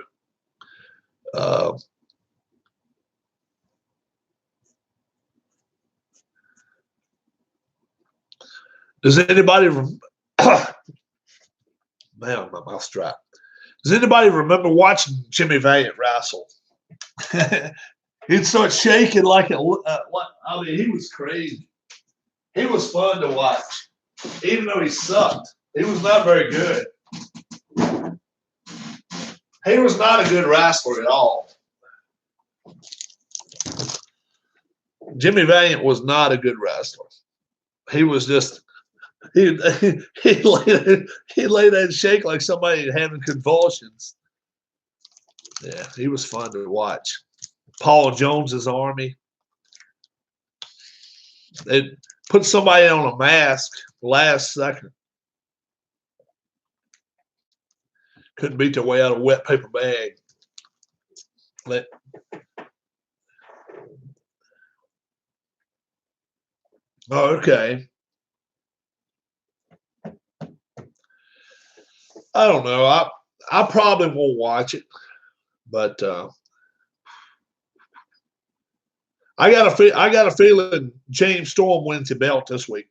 Speaker 1: Does anybody man, my mouth's dry. Does anybody remember watching Jimmy Valiant wrestle? He'd start shaking like I mean, he was crazy. He was fun to watch, even though he sucked. He was not very good. He was not a good wrestler at all. Jimmy Valiant was not a good wrestler. He was just he lay there and shake like somebody having convulsions. Yeah, he was fun to watch. Paul Jones's Army. They put somebody on a mask last second. Couldn't beat their way out of a wet paper bag. Okay. I don't know. I probably won't watch it, but I got a feeling James Storm wins the belt this week.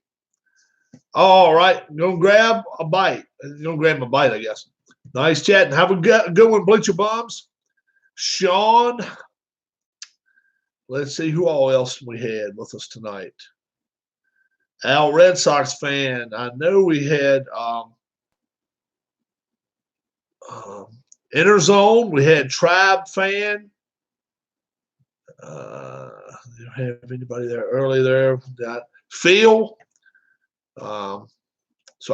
Speaker 1: All right, gonna grab a bite. Gonna grab a bite, I guess. Nice chatting. Have a good one, Bleacher Bums. Sean. Let's see who all else we had with us tonight. Al, Red Sox fan. I know we had Inner Zone. We had Tribe fan. Didn't have anybody there early there. Got Phil. So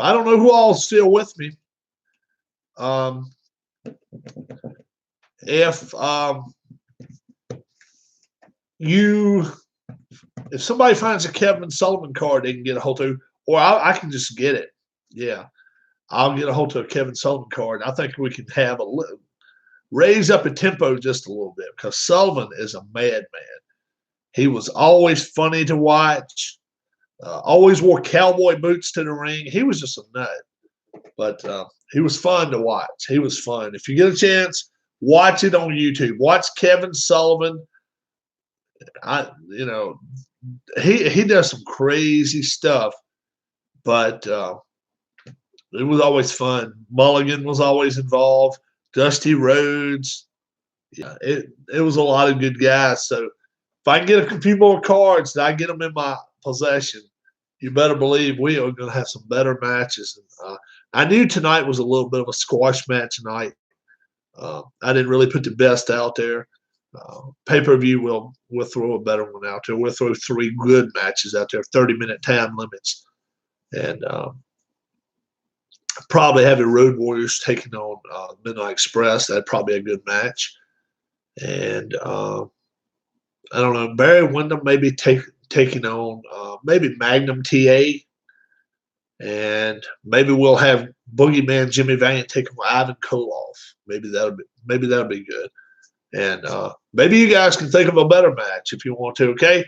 Speaker 1: I don't know who all is still with me. If somebody finds a Kevin Sullivan card, they can get a hold of, or I can just get it. Yeah, I'll get a hold of a Kevin Sullivan card. I think we can have raise up a tempo just a little bit, because Sullivan is a madman. He was always funny to watch. Always wore cowboy boots to the ring. He was just a nut, but he was fun to watch. He was fun. If you get a chance, watch it on YouTube. Watch Kevin Sullivan. He does some crazy stuff, but it was always fun. Mulligan was always involved. Dusty Rhodes. Yeah, it was a lot of good guys. So if I can get a few more cards and I get them in my possession, you better believe we are going to have some better matches. I knew tonight was a little bit of a squash match night. I didn't really put the best out there. Pay-per-view, we'll throw a better one out there. We'll throw 3 good matches out there, 30-minute time limits. And probably have the Road Warriors taking on Midnight Express. That'd probably be a good match. And I don't know, Barry Windham maybe taking on maybe Magnum TA. And maybe we'll have Boogeyman Jimmy Valiant taking on Ivan Koloff. Maybe that'll be good. And maybe you guys can think of a better match if you want to, okay?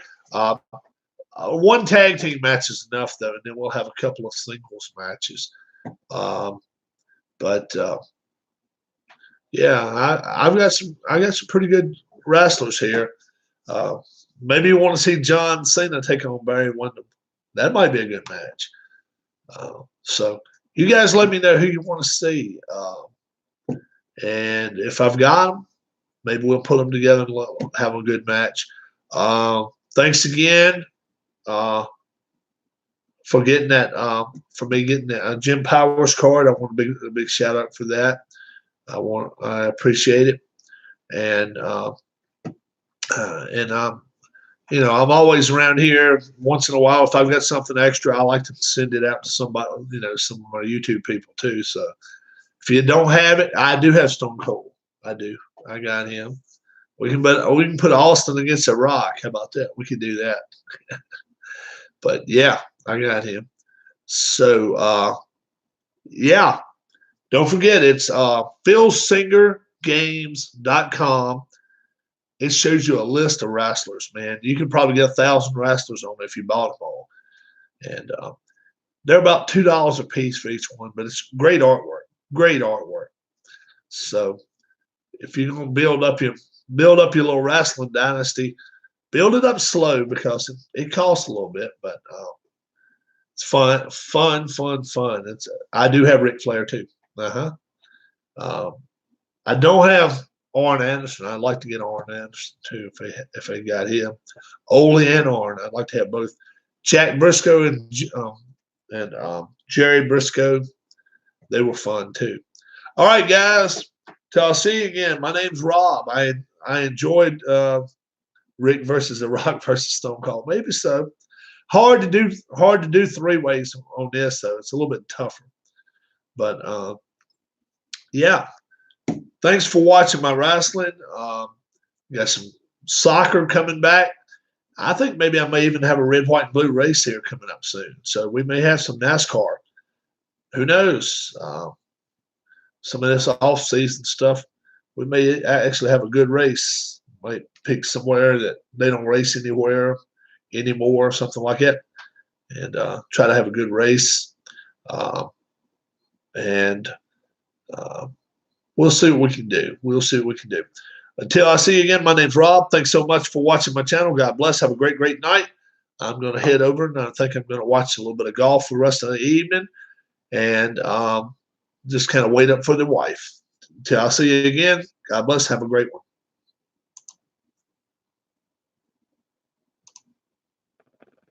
Speaker 1: One tag team match is enough, though, and then we'll have a couple of singles matches. Yeah, I got some pretty good wrestlers here. Maybe you want to see John Cena take on Barry Windham. That might be a good match. So you guys let me know who you want to see. And if I've got them, maybe we'll put them together and have a good match. Thanks again. for getting that, for me getting that Jim Powers card. I want a big shout out for that. I appreciate it, and you know, I'm always around here. Once in a while, if I've got something extra, I like to send it out to somebody, you know, some of my YouTube people too. So if you don't have it, I do have Stone Cold. I do. I got him. We can put Austin against The Rock. How about that? We can do that. But yeah, I got him. So yeah, don't forget it's philsingergames.com. It shows you a list of wrestlers, man. You can probably get 1,000 wrestlers on it if you bought them all. And they're about $2 a piece for each one, but it's great artwork. Great artwork. So if you're gonna build up your little wrestling dynasty, build it up slow because it costs a little bit, but it's fun. I do have Ric Flair too. I don't have Arn Anderson. I'd like to get Arn Anderson too if I got him. Ole and Arn. I'd like to have both. Jack Briscoe and Jerry Briscoe. They were fun too. All right, guys. Till I'll see you again. My name's Rob. I enjoyed Rick versus The Rock versus Stone Cold. Maybe so. Hard to do 3 ways on this though. It's a little bit tougher. But yeah. Thanks for watching my wrestling. Got some soccer coming back. I think maybe I may even have a red, white, and blue race here coming up soon. So we may have some NASCAR. Who knows? Some of this off-season stuff, we may actually have a good race. Might pick somewhere that they don't race anymore, or something like that, and try to have a good race. We'll see what we can do. Until I see you again, my name's Rob. Thanks so much for watching my channel. God bless. Have a great, great night. I'm going to head over, and I think I'm going to watch a little bit of golf for the rest of the evening, and just kind of wait up for the wife. Until I see you again, God bless. Have a great one.